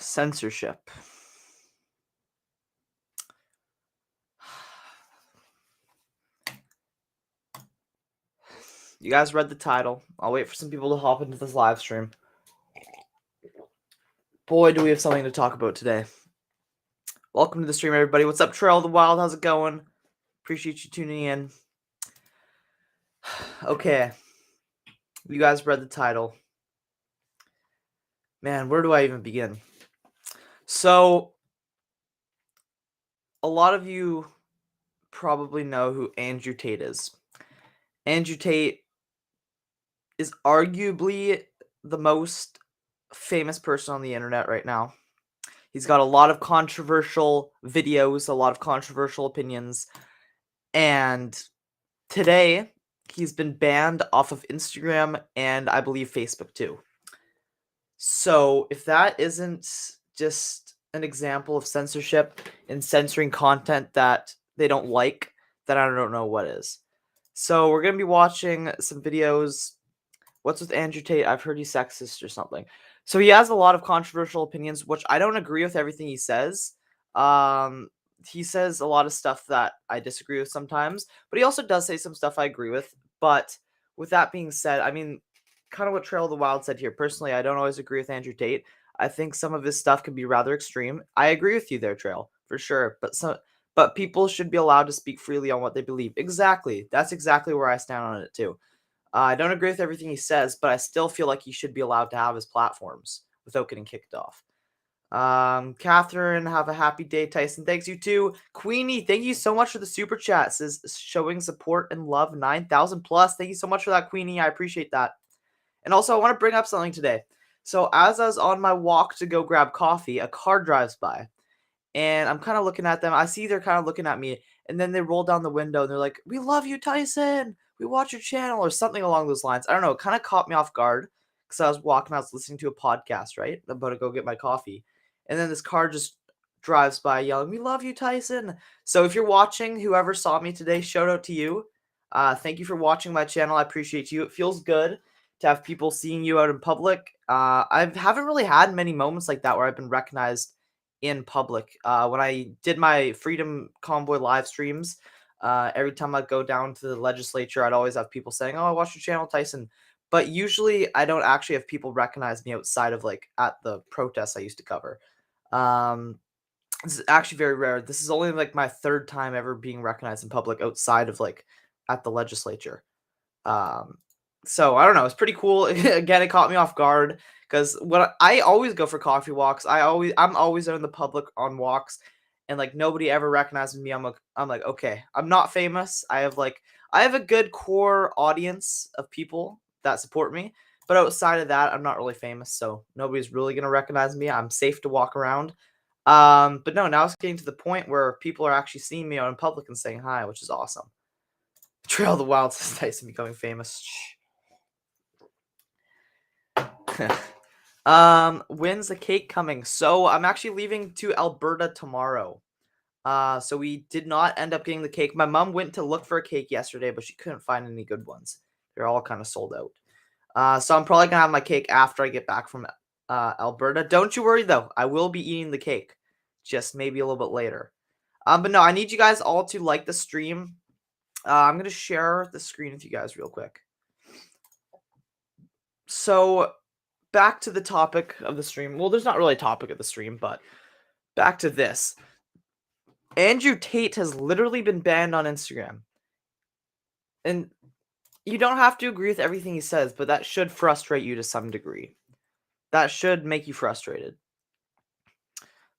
Censorship. You guys read the title. I'll wait for some people to hop into this live stream. Boy, do we have something to talk about today. Welcome to the stream, everybody. What's up, Trail of the Wild? How's it going? Appreciate you tuning in. Okay. You guys read the title. Man, where do I even begin? So, a lot of you probably know who Andrew Tate is. Andrew Tate is arguably the most famous person on the internet right now. He's got a lot of controversial videos, a lot of controversial opinions, and today he's been banned off of Instagram and I believe Facebook too. So if that isn't just an example of censorship and censoring content that they don't like, then I don't know what is. So we're going to be watching some videos. What's with Andrew Tate? I've heard he's sexist or something. So he has a lot of controversial opinions, which I don't agree with everything he says. He says a lot of stuff that I disagree with sometimes, but he also does say some stuff I agree with. But with that being said, I mean, kind of what Trail of the Wild said here. Personally, I don't always agree with Andrew Tate. I think some of his stuff can be rather extreme. I agree with you there, Trail, for sure. But people should be allowed to speak freely on what they believe. Exactly. That's exactly where I stand on it too. I don't agree with everything he says, but I still feel like he should be allowed to have his platforms without getting kicked off. Catherine, have a happy day. Tyson, thanks you too. Queenie, thank you so much for the super chat. Says showing support and love 9,000 plus. Thank you so much for that, Queenie. I appreciate that. And also, I want to bring up something today. So as I was on my walk to go grab coffee, a car drives by, and I'm kind of looking at them. I see they're kind of looking at me, and then they roll down the window and they're like, "We love you, Tyson. We watch your channel," or something along those lines. I don't know. It kind of caught me off guard because I was walking, I was listening to a podcast, right? I'm about to go get my coffee, and then this car just drives by yelling, "We love you, Tyson." So if you're watching, whoever saw me today, shout out to you. Thank you for watching my channel. I appreciate you. It feels good to have people seeing you out in public. I haven't really had many moments like that where I've been recognized in public. When I did my Freedom Convoy live streams, every time I'd go down to the legislature, I'd always have people saying, "Oh, I watched your channel, Tyson." But usually I don't actually have people recognize me outside of like at the protests I used to cover. This is actually very rare. This is only like my third time ever being recognized in public outside of like at the legislature. So I don't know. It's pretty cool. Again, it caught me off guard because when I always go for coffee walks, I'm always out in the public on walks, and like nobody ever recognizes me. I'm like okay, I'm not famous. I have a good core audience of people that support me, but outside of that, I'm not really famous, so nobody's really gonna recognize me. I'm safe to walk around. But no, now it's getting to the point where people are actually seeing me out in public and saying hi, which is awesome. Trail of the Wild says Tyson becoming famous. When's the cake coming? So I'm actually leaving to Alberta tomorrow. So we did not end up getting the cake. My mom went to look for a cake yesterday, but she couldn't find any good ones. They're all kind of sold out. So I'm probably gonna have my cake after I get back from Alberta. Don't you worry though, I will be eating the cake, just maybe a little bit later. But no, I need you guys all to like the stream. I'm gonna share the screen with you guys real quick. So back to the topic of the stream. Well, there's not really a topic of the stream, but back to this. Andrew Tate has literally been banned on Instagram. And you don't have to agree with everything he says, but that should frustrate you to some degree. That should make you frustrated.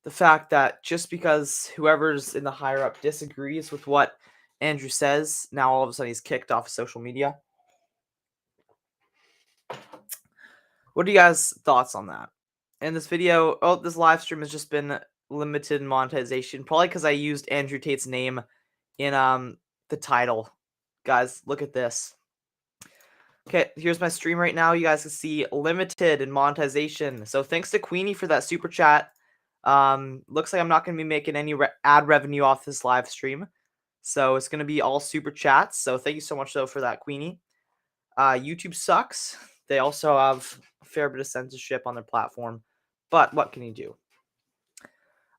The fact that just because whoever's in the higher up disagrees with what Andrew says, now all of a sudden he's kicked off of social media. What are you guys' thoughts on that? In this video, this live stream has just been limited monetization, probably because I used Andrew Tate's name in the title. Guys, look at this. Okay, here's my stream right now. You guys can see limited in monetization. So thanks to Queenie for that super chat. Looks like I'm not going to be making any ad revenue off this live stream. So it's going to be all super chats. So thank you so much though for that, Queenie. YouTube sucks. They also have a fair bit of censorship on their platform. But what can you do?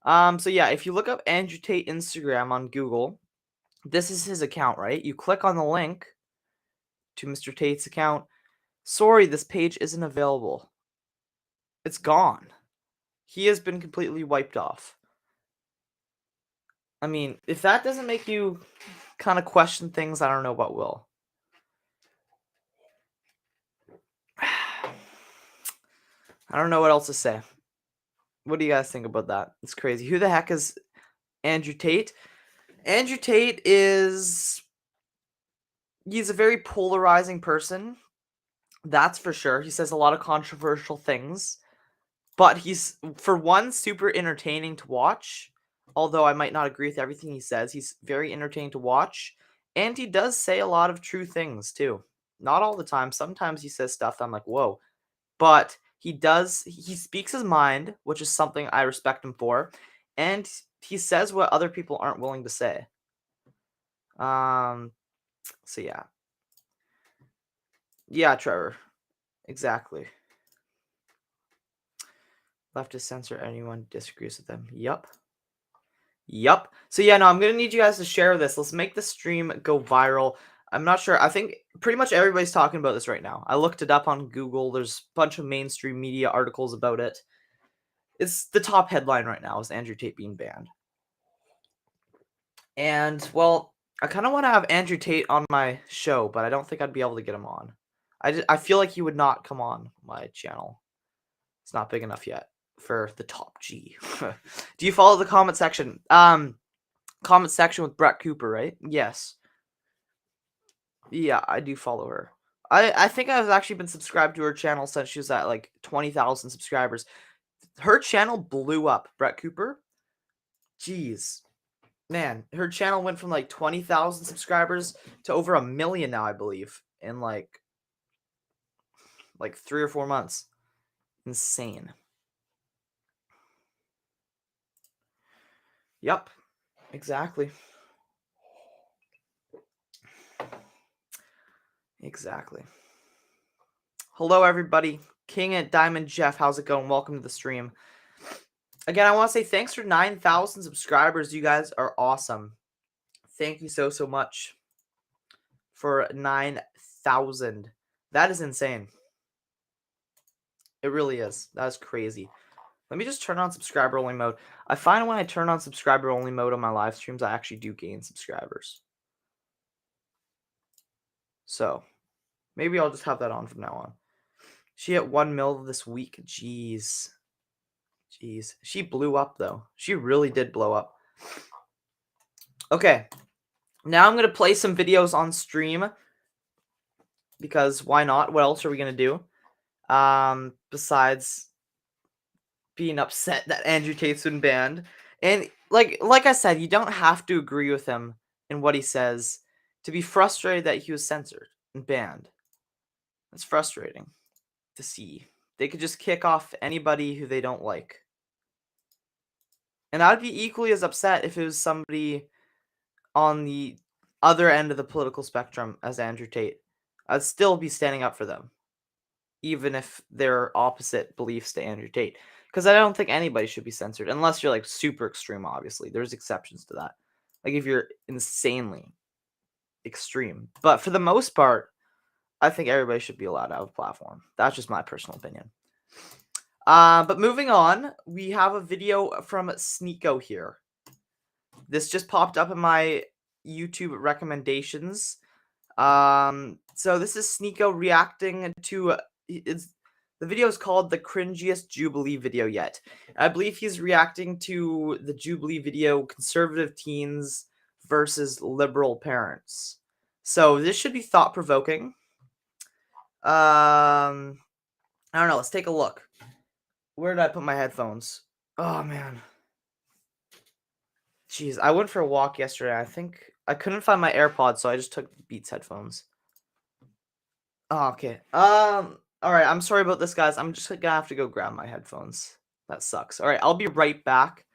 So yeah, if you look up Andrew Tate Instagram on Google, this is his account, right? You click on the link to Mr. Tate's account. Sorry, this page isn't available. It's gone. He has been completely wiped off. I mean, if that doesn't make you kind of question things, I don't know what will. I don't know what else to say. What do you guys think about that? It's crazy. Who the heck is Andrew Tate? Andrew Tate he's a very polarizing person. That's for sure. He says a lot of controversial things, but he's, for one, super entertaining to watch. Although I might not agree with everything he says, he's very entertaining to watch. And he does say a lot of true things too. Not all the time. Sometimes he says stuff that I'm like, whoa. But he speaks his mind, which is something I respect him for. And he says what other people aren't willing to say. So yeah. Yeah, Trevor. Exactly. Leftists censor anyone who disagrees with them. Yup. Yup. So yeah, no, I'm gonna need you guys to share this. Let's make the stream go viral. I'm not sure. I think pretty much everybody's talking about this right now. I looked it up on Google. There's a bunch of mainstream media articles about it. It's the top headline right now is Andrew Tate being banned. And well, I kind of want to have Andrew Tate on my show, but I don't think I'd be able to get him on. I feel like he would not come on my channel. It's not big enough yet for the top G. Do you follow the comment section? Comment section with Brett Cooper, right? Yes. Yeah, I do follow her. I think I've actually been subscribed to her channel since she was at like 20,000 subscribers. Her channel blew up, Brett Cooper. Jeez. Man, her channel went from like 20,000 subscribers to over 1 million now, I believe, in like 3 or 4 months. Insane. Yep. Exactly. Exactly. Hello, everybody. King and Diamond Jeff, how's it going? Welcome to the stream. Again, I want to say thanks for 9,000 subscribers. You guys are awesome. Thank you so much for 9,000. That is insane. It really is. That is crazy. Let me just turn on subscriber only mode. I find when I turn on subscriber only mode on my live streams, I actually do gain subscribers. So maybe I'll just have that on from now on. She hit 1 mil this week. Jeez. She blew up though. She really did blow up. Okay. Now I'm going to play some videos on stream. Because why not? What else are we going to do? Besides being upset that Andrew Tate's been banned. And like I said, you don't have to agree with him in what he says to be frustrated that he was censored and banned. It's frustrating to see. They could just kick off anybody who they don't like. And I'd be equally as upset if it was somebody on the other end of the political spectrum as Andrew Tate. I'd still be standing up for them, even if they're opposite beliefs to Andrew Tate. Because I don't think anybody should be censored, unless you're like super extreme, obviously. There's exceptions to that. Like if you're insanely extreme. But for the most part, I think everybody should be allowed to have a platform. That's just my personal opinion. But moving on, we have a video from Sneeko here. This just popped up in my YouTube recommendations. So this is Sneeko reacting to the video is called the cringiest Jubilee video yet. I believe he's reacting to the Jubilee video conservative teens versus liberal parents. So this should be thought-provoking. I don't know. Let's take a look. Where did I put my headphones? Oh, man. Jeez, I went for a walk yesterday. I think I couldn't find my AirPods, so I just took Beats headphones. Oh, okay. All right. I'm sorry about this, guys. I'm just gonna have to go grab my headphones. That sucks. All right. I'll be right back.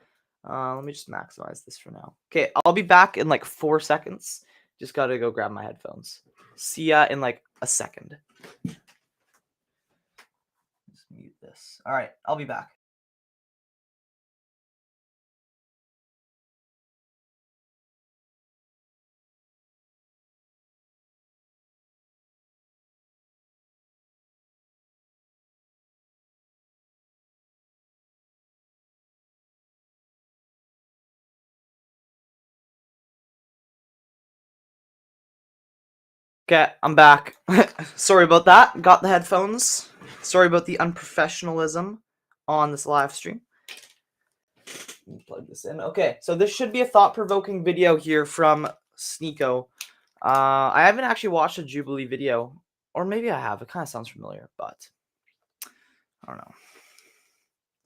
Let me just maximize this for now. Okay. I'll be back in like 4 seconds. Just gotta go grab my headphones. See ya in like a second. Just mute this. All right. I'll be back. Okay, I'm back. Sorry about that. Got the headphones. Sorry about the unprofessionalism on this live stream. Let me plug this in. Okay, so this should be a thought-provoking video here from Sneeko. I haven't actually watched a Jubilee video. Or maybe I have. It kind of sounds familiar, but I don't know.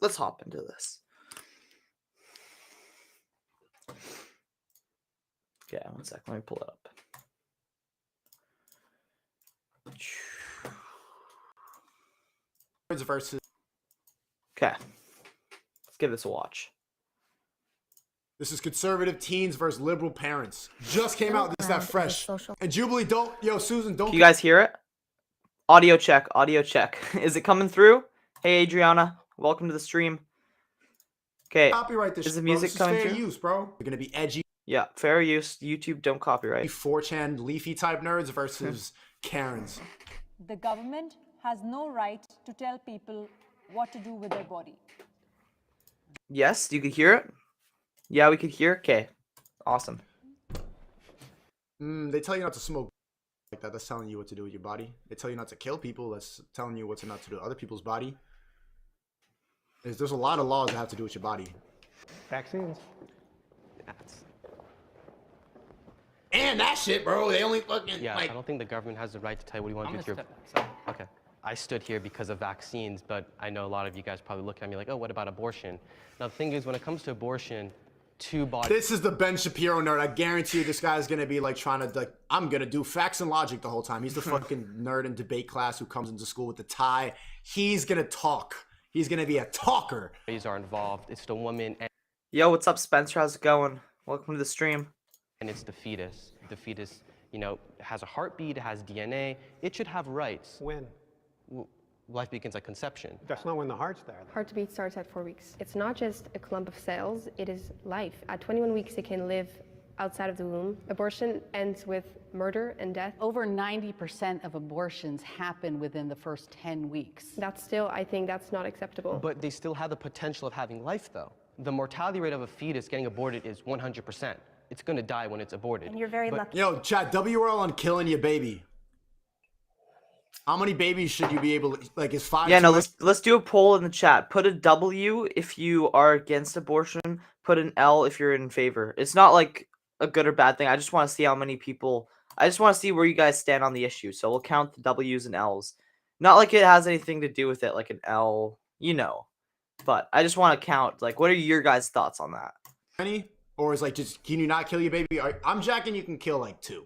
Let's hop into this. Okay, 1 second. Let me pull it up. Versus. Okay. Let's give this a watch. This is conservative teens versus liberal parents. Just came out. This is that fresh. And Jubilee, don't. Yo, Susan, don't. Can you guys hear it? Audio check. Audio check. Is it coming through? Hey, Adriana. Welcome to the stream. Okay. Copyright this. Is the music coming fair through? Use, bro. You're gonna be edgy. Yeah, fair use. YouTube don't copyright. 4chan leafy type nerds versus Karens. The government has no right to tell people what to do with their body. Yes, you could hear it? Yeah, we could hear. Okay. Awesome. They tell you not to smoke like that. That's telling you what to do with your body. They tell you not to kill people. That's telling you what not to do with other people's body. There's a lot of laws that have to do with your body. Vaccines. And that shit, bro. They only fucking Yeah, like. I don't think the government has the right to tell you what you want to do with your. Okay, I stood here because of vaccines, but I know a lot of you guys probably look at me like, oh, what about abortion? Now the thing is, when it comes to abortion, two bodies. This is the Ben Shapiro nerd. I guarantee you, this guy's gonna be like trying to like. I'm gonna do facts and logic the whole time. He's the fucking nerd in debate class who comes into school with the tie. He's gonna talk. He's gonna be a talker. Are involved. It's the woman and. Yo, what's up, Spencer? How's it going? Welcome to the stream. And it's the fetus. The fetus, you know, has a heartbeat, it has DNA. It should have rights. When? Life begins at conception. That's not when the heart's there. Heartbeat starts at 4 weeks. It's not just a clump of cells, it is life. At 21 weeks, it can live outside of the womb. Abortion ends with murder and death. Over 90% of abortions happen within the first 10 weeks. That's still, I think that's not acceptable. But they still have the potential of having life, though. The mortality rate of a fetus getting aborted is 100%. It's going to die when it's aborted. And you're very lucky. Yo, chat, WRL on killing your baby. How many babies should you be able to, like, is 5? Yeah, no, let's do a poll in the chat. Put a W if you are against abortion. Put an L if you're in favor. It's not like a good or bad thing. I just want to see how many people. I just want to see where you guys stand on the issue. So we'll count the W's and L's. Not like it has anything to do with it, like an L, you know. But I just want to count. Like, what are your guys' thoughts on that? Any? Or is like, just, can you not kill your baby? I'm jacking you can kill like 2.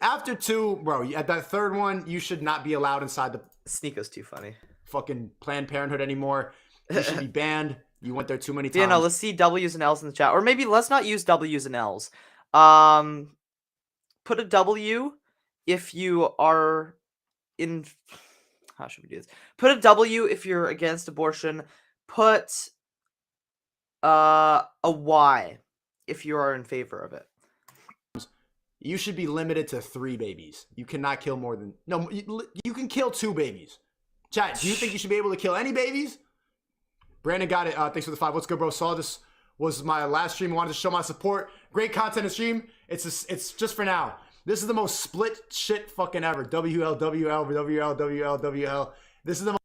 After 2, bro, at that third one, you should not be allowed inside the Sneako's too funny. fucking Planned Parenthood anymore. You should be banned. You went there too many times. Yeah, no, let's see W's and L's in the chat. Or maybe let's not use W's and L's. Put a W if you are in... How should we do this? Put a W if you're against abortion. Put a Y if you are in favor of it. You should be limited to 3 babies. You cannot kill more than... No, you can kill 2 babies. Chat, do you think you should be able to kill any babies? Brandon got it. Thanks for the 5. What's good, bro? Saw this was my last stream. I wanted to show my support. Great content to stream. It's just for now. This is the most split shit fucking ever. WL, WL, WL, WL, WL. This is the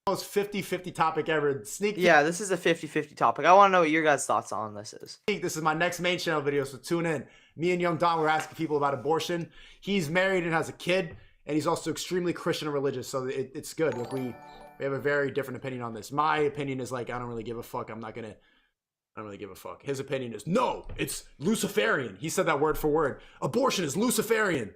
most 50-50 topic ever. Sneak peek. Yeah, this is a 50-50 topic. I want to know what your guys' thoughts on this is. This is my next main channel video, so tune in. Me and Young Don were asking people about abortion. He's married and has a kid, and he's also extremely Christian and religious, so it's good. Like we have a very different opinion on this. My opinion is like, I don't really give a fuck. I don't really give a fuck. His opinion is, no, it's Luciferian. He said that word for word. Abortion is Luciferian.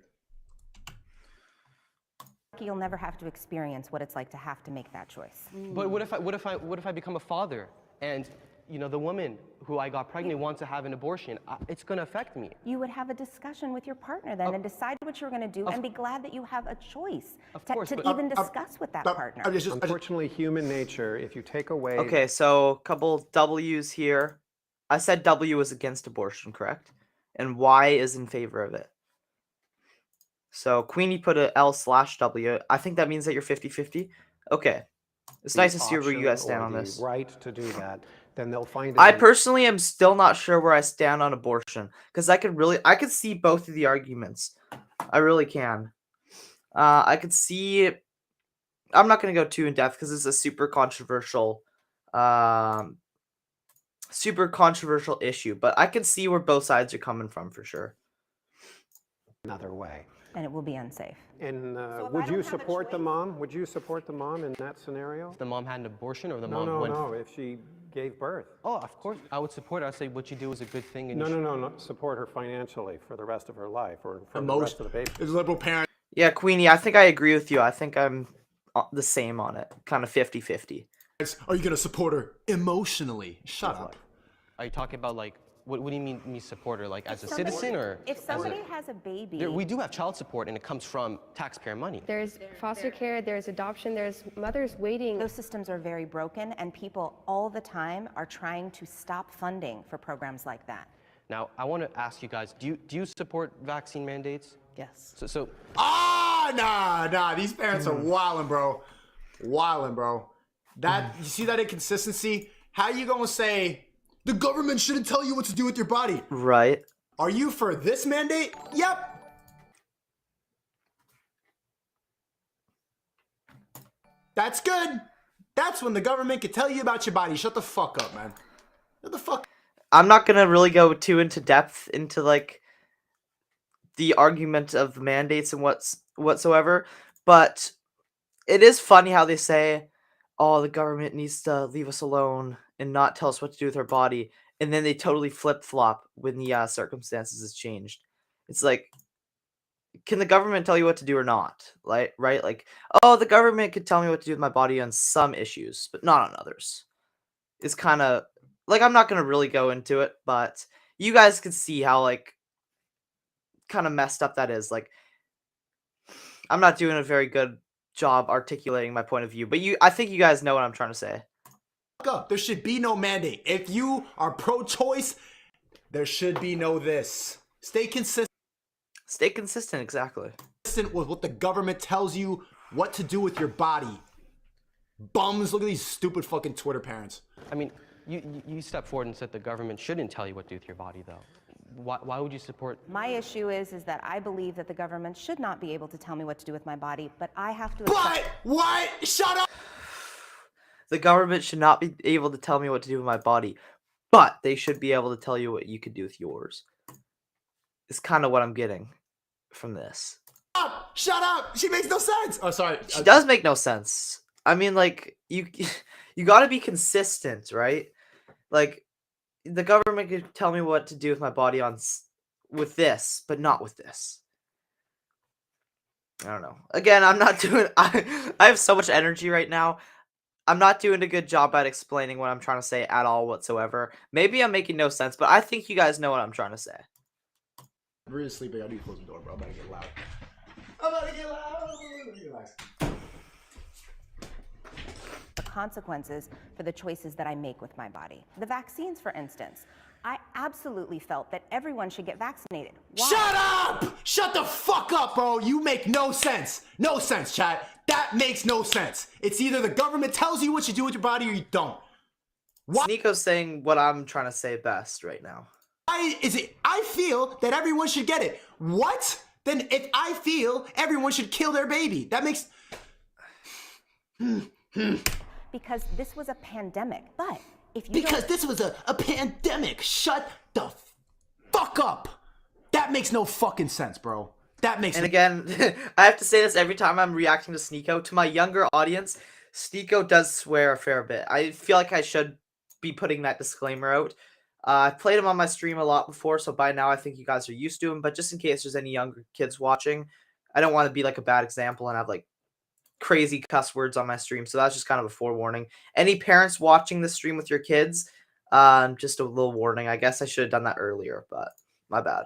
You'll never have to experience what it's like to have to make that choice. But what if I become a father and, you know, the woman who I got pregnant wants to have an abortion? It's going to affect me. You would have a discussion with your partner then and decide what you're going to do and be glad that you have a choice to even discuss with that partner. Unfortunately, human nature, if you take away... Okay, so a couple W's here. I said W is against abortion, correct? And Y is in favor of it. So Queenie put a L/W. I think that means that you're 50-50. Okay. It's nice to see where you guys stand on this. Right to do that, then they'll find. I personally am still not sure where I stand on abortion because I could see both of the arguments. I really can. I could see. I'm not going to go too in depth because it's a um, super controversial issue. But I can see where both sides are coming from for sure. Another way. And it will be unsafe. And if would I you don't have a support the choice- mom? Would you support the mom in that scenario? If the mom had an abortion or the No, mom no, went. no. If she gave birth. Oh, of course. I would support it. I'd say what you do is a good thing. And No, you should... no, no, no. Support her financially for the rest of her life or for the Emotion. rest of the baby. His liberal parent. Yeah, Queenie, I think I agree with you. I think I'm the same on it. Kind of 50-50. Are you gonna support her emotionally? Shut up. Are you talking about like, what do you mean me support her? Like as a citizen or? If somebody has a baby, We do have child support and it comes from taxpayer money. There's foster care, there's adoption, there's mothers waiting. those systems are very broken, and people all the time are trying to stop funding for programs like that. Now, I want to ask you guys, do you support vaccine mandates? Yes. So Nah. These parents are wildin', bro. Wildin', bro. That, you see that inconsistency? How you gonna say the government shouldn't tell you what to do with your body? Right. Are you for this mandate? Yep. That's good. That's when the government can tell you about your body. Shut the fuck up, man. Shut the fuck. I'm not gonna really go too into depth into like the argument of mandates and whatsoever, but it is funny how they say, "Oh, the government needs to leave us alone and not tell us what to do with our body," and then they totally flip flop when the circumstances has changed. It's like, can the government tell you what to do or not? Like, right? Like, oh, the government could tell me what to do with my body on some issues, but not on others. It's kind of like, I'm not gonna really go into it, but you guys can see how like kind of messed up that is. Like, I'm not doing a very good job articulating my point of view, but I think you guys know what I'm trying to say. Up. There should be no mandate. If you are pro-choice, there should be no this. Stay consistent. Stay consistent, exactly. With what the government tells you what to do with your body. Bums, look at these stupid fucking Twitter parents. I mean, you stepped forward and said the government shouldn't tell you what to do with your body, though. Why would you support? My issue is that I believe that the government should not be able to tell me what to do with my body, but I have to. What? Shut up! The government should not be able to tell me what to do with my body, but they should be able to tell you what you could do with yours. It's kind of what I'm getting from this. Shut up! She makes no sense! Oh, sorry. She does make no sense. I mean, like, you got to be consistent, right? Like, the government could tell me what to do with my body with this, but not with this. I don't know. Again, I'm not doing... I have so much energy right now. I'm not doing a good job at explaining what I'm trying to say at all whatsoever. Maybe I'm making no sense, but I think you guys know what I'm trying to say. I'm really sleeping. I need to close the door, bro. I'm about to get loud. I'm about to get loud. Relax. The consequences for the choices that I make with my body. The vaccines, for instance. I absolutely felt that everyone should get vaccinated. Why? Shut up! Shut the fuck up, bro. You make no sense. No sense, chat. That makes no sense. It's either the government tells you what you do with your body or you don't. What? Nico's saying what I'm trying to say best right now. Why is it? I feel that everyone should get it. What? Then if I feel everyone should kill their baby, that makes... Because this was a pandemic, but if you Because this was a pandemic. Shut the fuck up. That makes no fucking sense, bro. That makes... And again, I have to say this every time I'm reacting to Sneeko. To my younger audience, Sneeko does swear a fair bit. I feel like I should be putting that disclaimer out. I've played him on my stream a lot before, so by now I think you guys are used to him. But just in case there's any younger kids watching, I don't want to be like a bad example and have like crazy cuss words on my stream. So that's just kind of a forewarning. Any parents watching this stream with your kids, just a little warning. I guess I should have done that earlier, but my bad.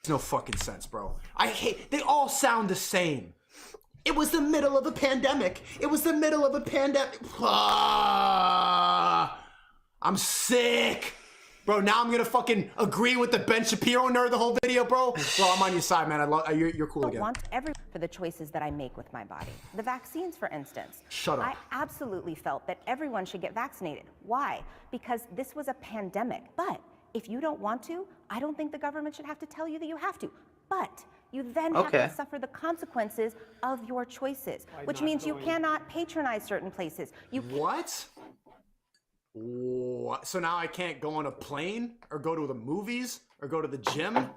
No fucking sense, bro. I hate... They all sound the same. It was the middle of a pandemic. It was the middle of a pandemic. I'm sick. Bro, now I'm gonna fucking agree with the Ben Shapiro nerd the whole video, bro. Bro, I'm on your side, man. I love you're cool again. I want for the choices that I make with my body. The vaccines, for instance. Shut up. I absolutely felt that everyone should get vaccinated. Why? Because this was a pandemic. But if you don't want to, I don't think the government should have to tell you that you have to. But You then have Okay. to suffer the consequences of your choices, which means you cannot patronize certain places. What? What? So now I can't go on a plane or go to the movies or go to the gym?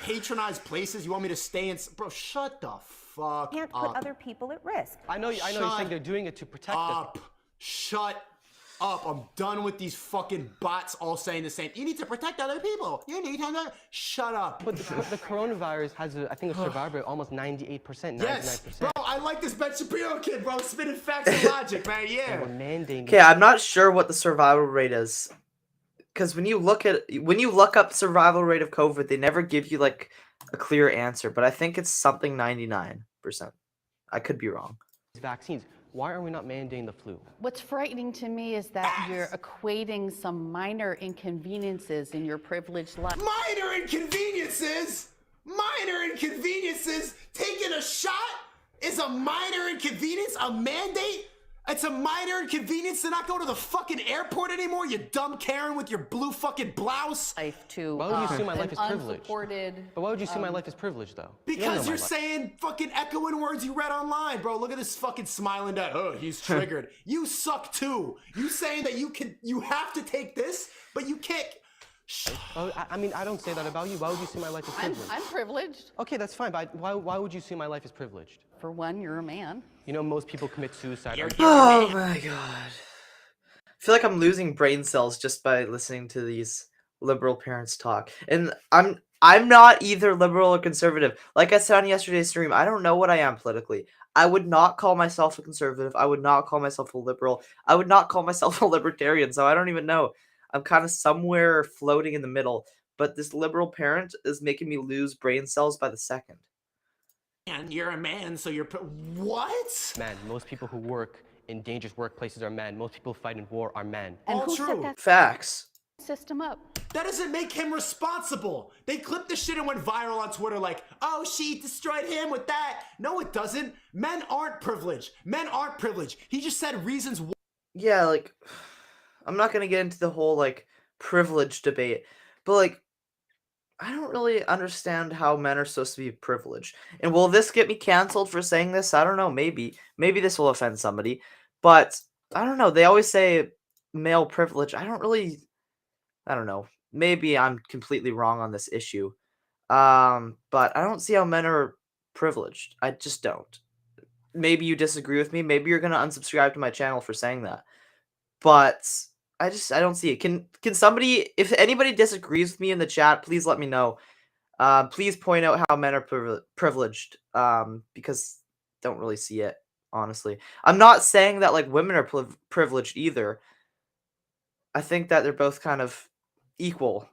Patronize places? You want me to stay in? Bro, shut the fuck You can't up. put other people at risk. I know you're saying they're doing it to protect us. Shut up. I'm done with these fucking bots all saying the same. You need to protect other people. You need to... Shut up. But the coronavirus has, I think, a survivor rate almost 98%, 99%. Yes, bro, I like this Ben Shapiro kid, bro. Spitting facts and logic, man. And Yeah. we're mandating. Okay, I'm not sure what the survival rate is, because when you look up survival rate of COVID, they never give you like a clear answer. But I think it's something 99%. I could be wrong. Vaccines. Why are we not mandating the flu? What's frightening to me is that you're equating some minor inconveniences in your privileged life. Minor inconveniences? Minor inconveniences? Taking a shot is a minor inconvenience? A mandate? It's a minor inconvenience to not go to the fucking airport anymore, you dumb Karen with your blue fucking blouse? Life to Why would you assume my an life is privileged? unsupported. But why would you assume my life is privileged, though? You don't know Because my you're life. saying fucking echoing words you read online, bro. Look at this fucking smiling dad. Oh, he's triggered. You suck too. You saying that you have to take this, but you can't. Oh, I mean, I don't say that about you. Why would you assume my life is privileged? I'm privileged. Okay, that's fine, but why would you assume my life is privileged? For one, you're a man. You know, most people commit suicide. Oh my god. I feel like I'm losing brain cells just by listening to these liberal parents talk. And I'm not either liberal or conservative. Like I said on yesterday's stream, I don't know what I am politically. I would not call myself a conservative. I would not call myself a liberal. I would not call myself a libertarian, so I don't even know. I'm kind of somewhere floating in the middle. But this liberal parent is making me lose brain cells by the second. And you're a man, so you're... What? Men. Most people who work in dangerous workplaces are men. Most people who fight in war are men. And All who true. set that Facts. system up? That doesn't make him responsible. They clipped the shit and went viral on Twitter like, oh, she destroyed him with that. No, it doesn't. Men aren't privileged. Men aren't privileged. He just said reasons why. Yeah, like, I'm not going to get into the whole, like, privilege debate. But, like, I don't really understand how men are supposed to be privileged. And will this get me canceled for saying this? I don't know. Maybe. Maybe this will offend somebody. But, I don't know. They always say male privilege. I don't know. Maybe I'm completely wrong on this issue. But I don't see how men are privileged. I just don't. Maybe you disagree with me. Maybe you're going to unsubscribe to my channel for saying that. But I don't see it. Can somebody, if anybody disagrees with me in the chat, please let me know. Please point out how men are privileged. Because I don't really see it, honestly. I'm not saying that like women are privileged either. I think that they're both kind of equal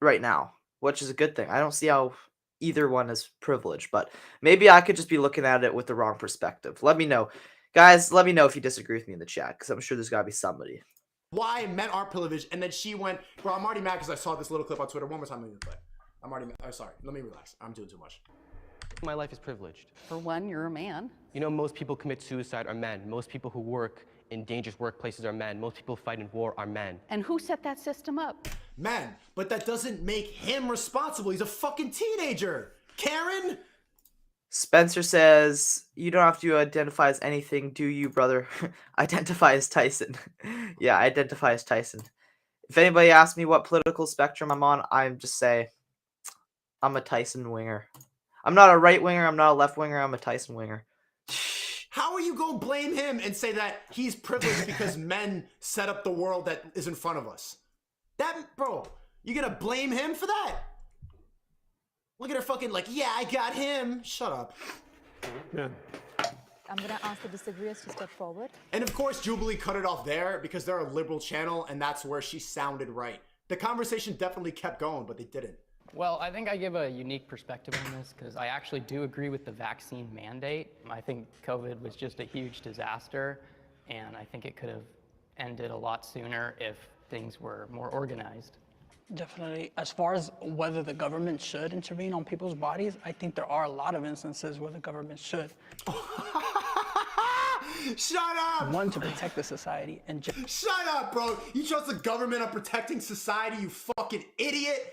right now, which is a good thing. I don't see how either one is privileged, but maybe I could just be looking at it with the wrong perspective. Let me know. Guys, let me know if you disagree with me in the chat, because I'm sure there's got to be somebody. Why men aren't privileged. And then she went, bro, I'm already mad because I saw this little clip on Twitter. One more time, let me play. I'm already mad. Oh, sorry. Let me relax. I'm doing too much. My life is privileged. For one, you're a man. You know, most people commit suicide are men. Most people who work in dangerous workplaces are men. Most people who fight in war are men. And who set that system up? Men. But that doesn't make him responsible. He's a fucking teenager. Karen? Spencer says, you don't have to identify as anything, do you, brother? Identify as Tyson. Yeah, I identify as Tyson. If anybody asks me what political spectrum I'm on, I'm just say, I'm a Tyson winger. I'm not a right winger, I'm not a left winger, I'm a Tyson winger. How are you going to blame him and say that he's privileged because men set up the world that is in front of us? That, bro, you going to blame him for that? Look at her fucking like, yeah, I got him. Shut up. Yeah. I'm going to ask the disagreeers to step forward. And of course, Jubilee cut it off there because they're a liberal channel and that's where she sounded right. The conversation definitely kept going, but they didn't. Well, I think I give a unique perspective on this because I actually do agree with the vaccine mandate. I think COVID was just a huge disaster, and I think it could have ended a lot sooner if things were more organized. Definitely. As far as whether the government should intervene on people's bodies, I think there are a lot of instances where the government should. Shut up! One, to protect the society, and Shut up, bro! You trust the government on protecting society, you fucking idiot!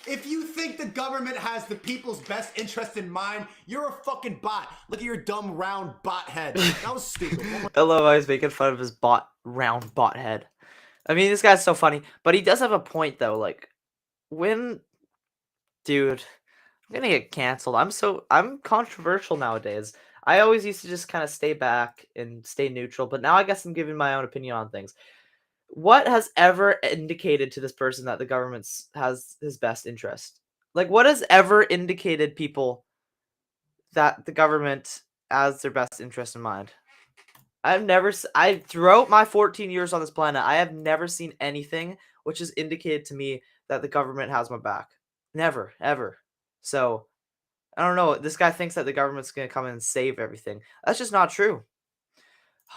If you think the government has the people's best interest in mind, you're a fucking bot. Look at your dumb round bot head. That was stupid. I love how he's making fun of his round bot head. I mean, this guy's so funny, but he does have a point though. Like, dude, I'm gonna get canceled. I'm controversial nowadays. I always used to just kind of stay back and stay neutral, but now I guess I'm giving my own opinion on things. What has ever indicated to this person that the government has his best interest? Like, what has ever indicated people that the government has their best interest in mind? Throughout my 14 years on this planet, I have never seen anything which has indicated to me that the government has my back. Never, ever. So, I don't know. This guy thinks that the government's going to come in and save everything. That's just not true.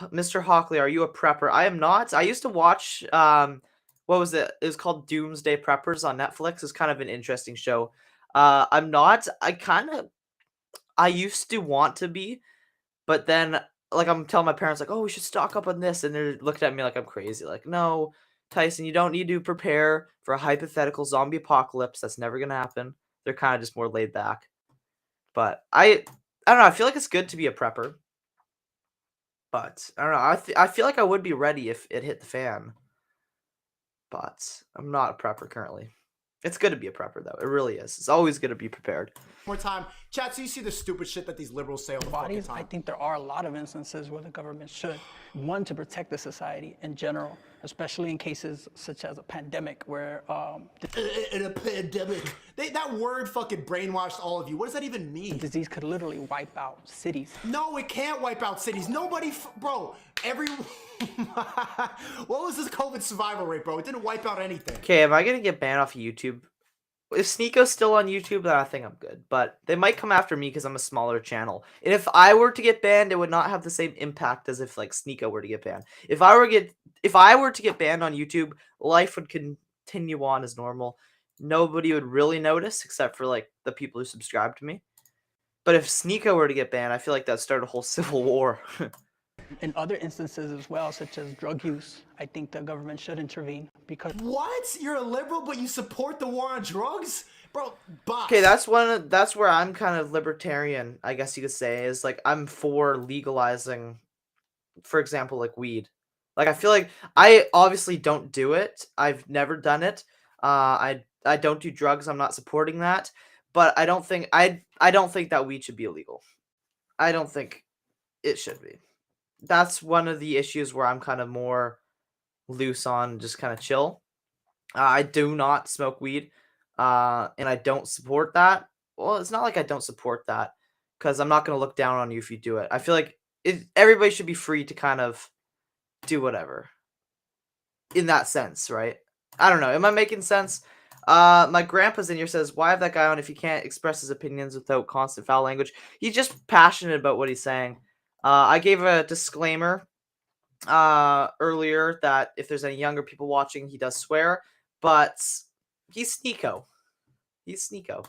Mr. Hockley, are you a prepper? I am not. I used to watch, what was it? It was called Doomsday Preppers on Netflix. It's kind of an interesting show. I'm not. I used to want to be, but then, like, I'm telling my parents, like, oh, we should stock up on this. And they're looking at me like I'm crazy. Like, no, Tyson, you don't need to prepare for a hypothetical zombie apocalypse. That's never going to happen. They're kind of just more laid back. But I don't know. I feel like it's good to be a prepper. But I don't know. I feel like I would be ready if it hit the fan. But I'm not a prepper currently. It's good to be a prepper, though. It really is. It's always good to be prepared. More time. Chat, so you see the stupid shit that these liberals say all the fucking time. I think there are a lot of instances where the government should, one, to protect the society in general, especially in cases such as a pandemic where... In a pandemic. That word fucking brainwashed all of you. What does that even mean? The disease could literally wipe out cities. No, it can't wipe out cities. Nobody... Bro, what was this COVID survival rate, bro? It didn't wipe out anything. Okay, am I going to get banned off of YouTube? If Sneeko's still on YouTube, then I think I'm good. But they might come after me because I'm a smaller channel. And if I were to get banned, it would not have the same impact as if, like, Sneeko were to get banned. If I were to get banned on YouTube, life would continue on as normal. Nobody would really notice except for, like, the people who subscribe to me. But if Sneeko were to get banned, I feel like that'd start a whole civil war. In other instances as well, such as drug use, I think the government should intervene because... What? You're a liberal, but you support the war on drugs? Bro, bots. Okay, that's where I'm kind of libertarian, I guess you could say, is like I'm for legalizing, for example, like weed. Like I feel like I obviously don't do it. I've never done it. I don't do drugs. I'm not supporting that. But I don't think that weed should be illegal. I don't think it should be. That's one of the issues where I'm kind of more loose on, just kind of chill. I do not smoke weed, and I don't support that. Well, it's not like I don't support that, because I'm not going to look down on you if you do it. I feel like everybody should be free to kind of do whatever. In that sense, right? I don't know. Am I making sense? My grandpa's in here says, why have that guy on if he can't express his opinions without constant foul language? He's just passionate about what he's saying. I gave a disclaimer earlier that if there's any younger people watching, he does swear, but he's Sneeko. He's Sneeko.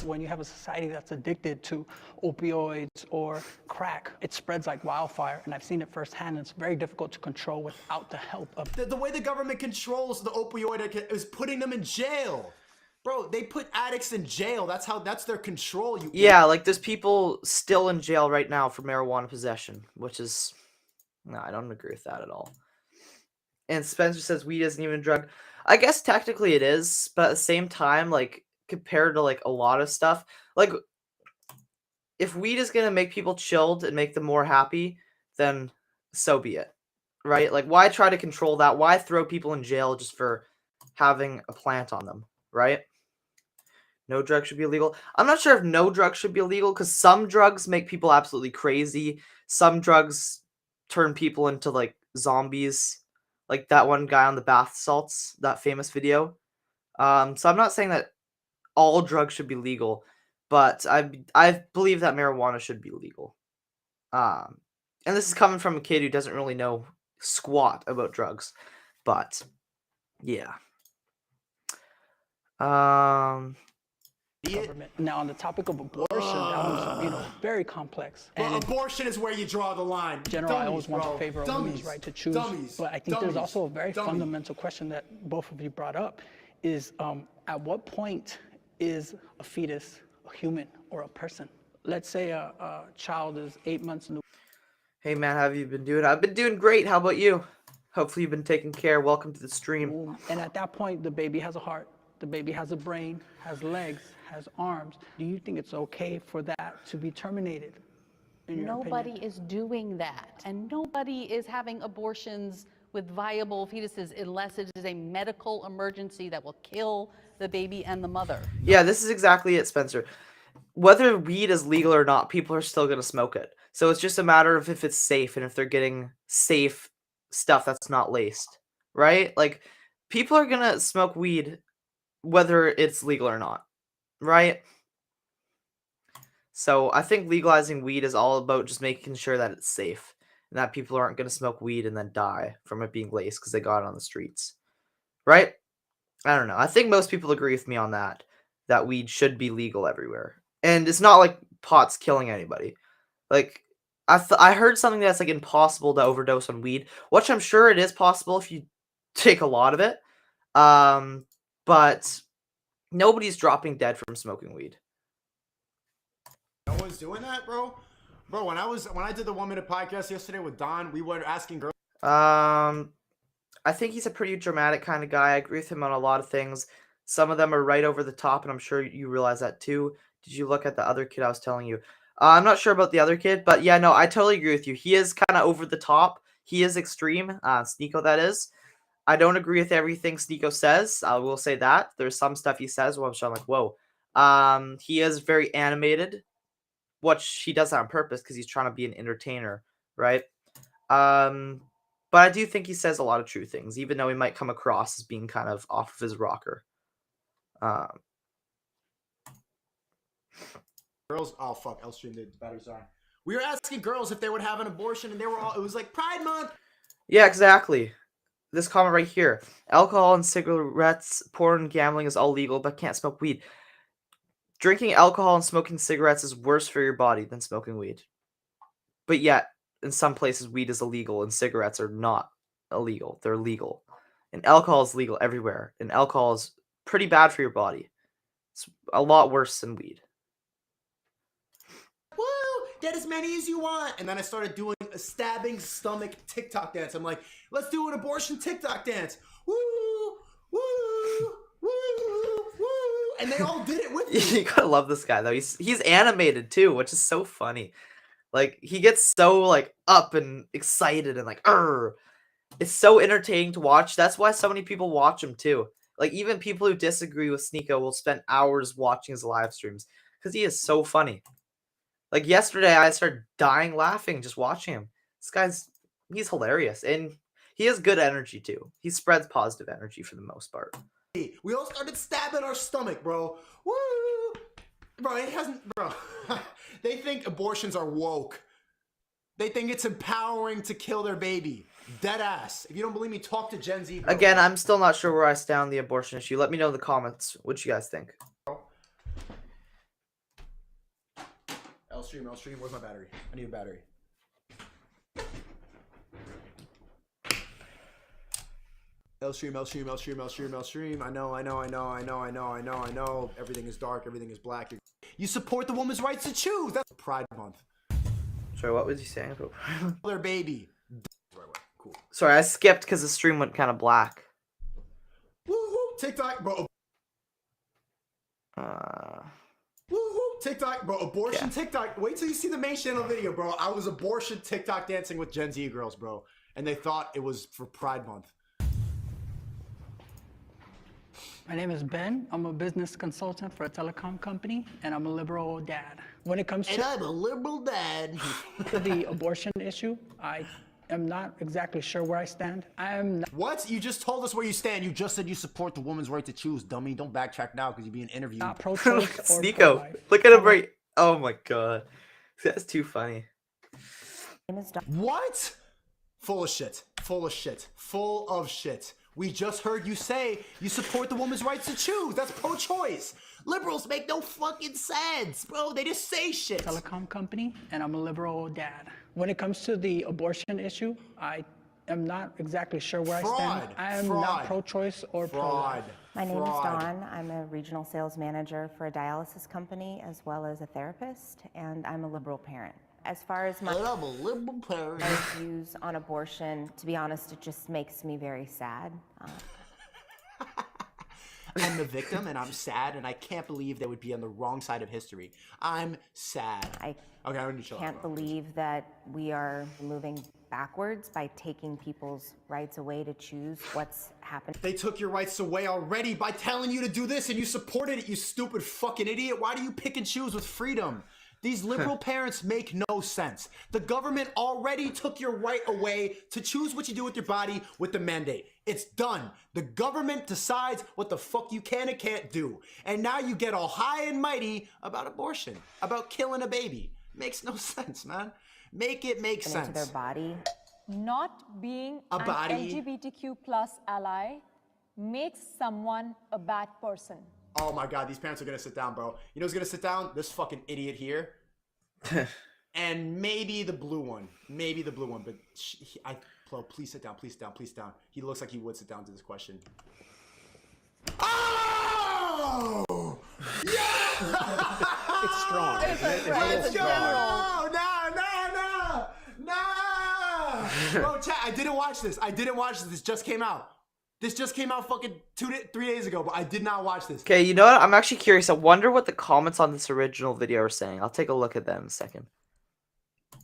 When you have a society that's addicted to opioids or crack, it spreads like wildfire, and I've seen it firsthand. It's very difficult to control without the help of... The way the government controls the opioid is putting them in jail. Bro, they put addicts in jail. That's their control. Yeah, like there's people still in jail right now for marijuana possession, which is... No, I don't agree with that at all. And Spencer says weed isn't even a drug. I guess technically it is, but at the same time, like, compared to, like, a lot of stuff, like, if weed is gonna make people chilled and make them more happy, then so be it, right? Like, why try to control that? Why throw people in jail just for having a plant on them, right? No drug should be illegal. I'm not sure if no drug should be illegal, because some drugs make people absolutely crazy. Some drugs turn people into, like, zombies, like that one guy on the bath salts, that famous video. So I'm not saying that all drugs should be legal, but I believe that marijuana should be legal. And this is coming from a kid who doesn't really know squat about drugs, but yeah. government. Now, on the topic of abortion, that was, very complex. Well, abortion is where you draw the line. In general, I always want to favor a woman's right to choose. But I think there's also a very fundamental question that both of you brought up, is at what point is a fetus a human or a person? Let's say a child is 8 months in the Hey man, how have you been doing? I've been doing great. How about you? Hopefully you've been taking care. Welcome to the stream. womb, and at that point, the baby has a heart, the baby has a brain, has legs, has arms. Do you think it's okay for that to be terminated? Nobody is doing that. And nobody is having abortions with viable fetuses unless it is a medical emergency that will kill the baby and the mother. Yeah, this is exactly it, Spencer. Whether weed is legal or not, people are still going to smoke it. So it's just a matter of if it's safe and if they're getting safe stuff that's not laced, right? Like, people are going to smoke weed whether it's legal or not, right? So I think legalizing weed is all about just making sure that it's safe and that people aren't going to smoke weed and then die from it being laced because they got it on the streets, right? I don't know. I think most people agree with me on that weed should be legal everywhere. And it's not like pot's killing anybody. Like, I heard something that's like impossible to overdose on weed, which I'm sure it is possible if you take a lot of it. But nobody's dropping dead from smoking weed. No one's doing that, bro. Bro, when I did the 1 minute podcast yesterday with Don, we were asking girls. I think he's a pretty dramatic kind of guy. I agree with him on a lot of things. Some of them are right over the top, and I'm sure you realize that too. Did you look at the other kid I was telling you? I'm not sure about the other kid, but yeah, no, I totally agree with you. He is kind of over the top. He is extreme. Sneeko, that is. I don't agree with everything Sneeko says. I will say that. There's some stuff he says where I'm like, whoa. He is very animated, which he does that on purpose because he's trying to be an entertainer, right? But I do think he says a lot of true things, even though he might come across as being kind of off of his rocker. Girls, oh fuck, L-Stream, the battery's on. We were asking girls if they would have an abortion, and they were all, it was like Pride Month. Yeah, exactly. This comment right here. Alcohol and cigarettes, porn, gambling is all legal, but can't smoke weed. Drinking alcohol and smoking cigarettes is worse for your body than smoking weed. But yet, in some places, weed is illegal and cigarettes are not illegal. They're legal. And alcohol is legal everywhere. And alcohol is pretty bad for your body. It's a lot worse than weed. Woo! Get as many as you want. And then I started doing a stabbing stomach TikTok dance. I'm like, let's do an abortion TikTok dance. Woo! Woo! Woo! Woo! And they all did it with me. You gotta love this guy though. He's animated too, which is so funny. Like, he gets so like up and excited and like, it's so entertaining to watch. That's why so many people watch him too. Like, even people who disagree with Sneeko will spend hours watching his live streams because he is so funny. Like, yesterday, I started dying laughing just watching him. He's hilarious. And he has good energy, too. He spreads positive energy for the most part. We all started stabbing our stomach, bro. Woo! Bro, it hasn't, bro. They think abortions are woke. They think it's empowering to kill their baby. Dead ass. If you don't believe me, talk to Gen Z, bro. Again, I'm still not sure where I stand on the abortion issue. Let me know in the comments what you guys think. L-Stream, where's my battery? I need a battery. L-Stream. I know. Everything is dark, everything is black. You support the woman's rights to choose. That's Pride Month. Sorry, what was he saying? Their baby. Cool. Sorry, I skipped because the stream went kind of black. Woo-hoo, TikTok, bro. Woo-hoo, TikTok, bro. Abortion TikTok. Wait till you see the main channel video, bro. I was abortion TikTok dancing with Gen Z girls, bro. And they thought it was for Pride Month. My name is Ben. I'm a business consultant for a telecom company, and I'm a liberal dad. When it comes to I'm a liberal dad. the abortion issue, I am not exactly sure where I stand. I am not. What? You just told us where you stand. You just said you support the woman's right to choose, dummy. Don't backtrack now because you're being interviewed. Not pro-choice or Sneeko, pro-life. look at him right. Oh my god, that's too funny. What? Full of shit. Full of shit. Full of shit. We just heard you say you support the woman's rights to choose. That's pro-choice. Liberals make no fucking sense, bro. They just say shit. Telecom company, and I'm a liberal dad. When it comes to the abortion issue, I am not exactly sure where I stand. I am not pro-choice or pro-life. My name is Fraud. Dawn. I'm a regional sales manager for a dialysis company as well as a therapist, and I'm a liberal parent. As far as my views on abortion, to be honest, it just makes me very sad. I'm the victim and I'm sad and I can't believe they would be on the wrong side of history. I'm sad. I Okay, I'm gonna chill out, can't bro. believe that we are moving backwards by taking people's rights away to choose what's happening. They took your rights away already by telling you to do this and you supported it, you stupid fucking idiot. Why do you pick and choose with freedom? These liberal parents make no sense. The government already took your right away to choose what you do with your body with the mandate. It's done. The government decides what the fuck you can and can't do. And now you get all high and mighty about abortion, about killing a baby. Makes no sense, man. Make it make sense. Into their body. Not being A an body. LGBTQ plus ally makes someone a bad person. Oh my God, these parents are gonna sit down, bro. You know who's gonna sit down? This fucking idiot here. And maybe the blue one. Maybe the blue one, but Flo, please sit down, please sit down, please sit down. He looks like he would sit down to this question. Oh! Yeah! It's strong. Isn't it? It's a little Let's go! strong. No! Bro, chat, I didn't watch this. This just came out. This just came out fucking 3 days ago, but I did not watch this. Okay, you know what? I'm actually curious. I wonder what the comments on this original video are saying. I'll take a look at them in a second.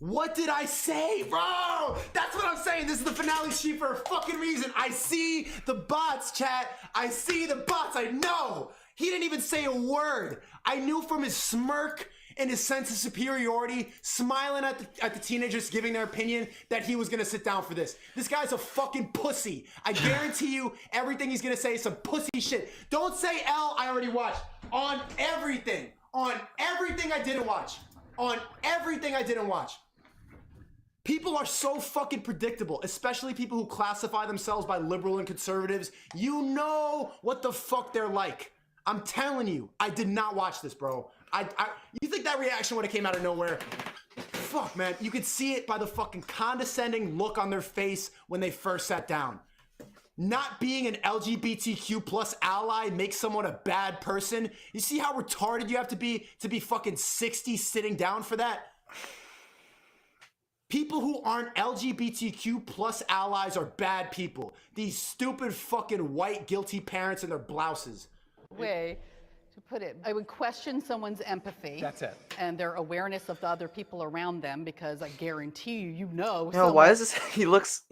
What did I say, bro? That's what I'm saying. This is the finale sheet for a fucking reason. I see the bots, chat. I see the bots. I know. He didn't even say a word. I knew from his smirk and his sense of superiority, smiling at the teenagers giving their opinion, that he was gonna sit down for this. This guy's a fucking pussy. I guarantee you everything he's gonna say is some pussy shit. Don't say L, I already watched. On everything. On everything I didn't watch. On everything I didn't watch. People are so fucking predictable, especially people who classify themselves by liberal and conservatives. You know what the fuck they're like. I'm telling you, I did not watch this, bro. You think that reaction would have came out of nowhere? Fuck, man. You could see it by the fucking condescending look on their face when they first sat down. Not being an LGBTQ plus ally makes someone a bad person. You see how retarded you have to be fucking 60 sitting down for that? People who aren't LGBTQ plus allies are bad people. These stupid fucking white guilty parents in their blouses. Way to put it. I would question someone's empathy. That's it. And their awareness of the other people around them, because I guarantee you know. No, why is this? He looks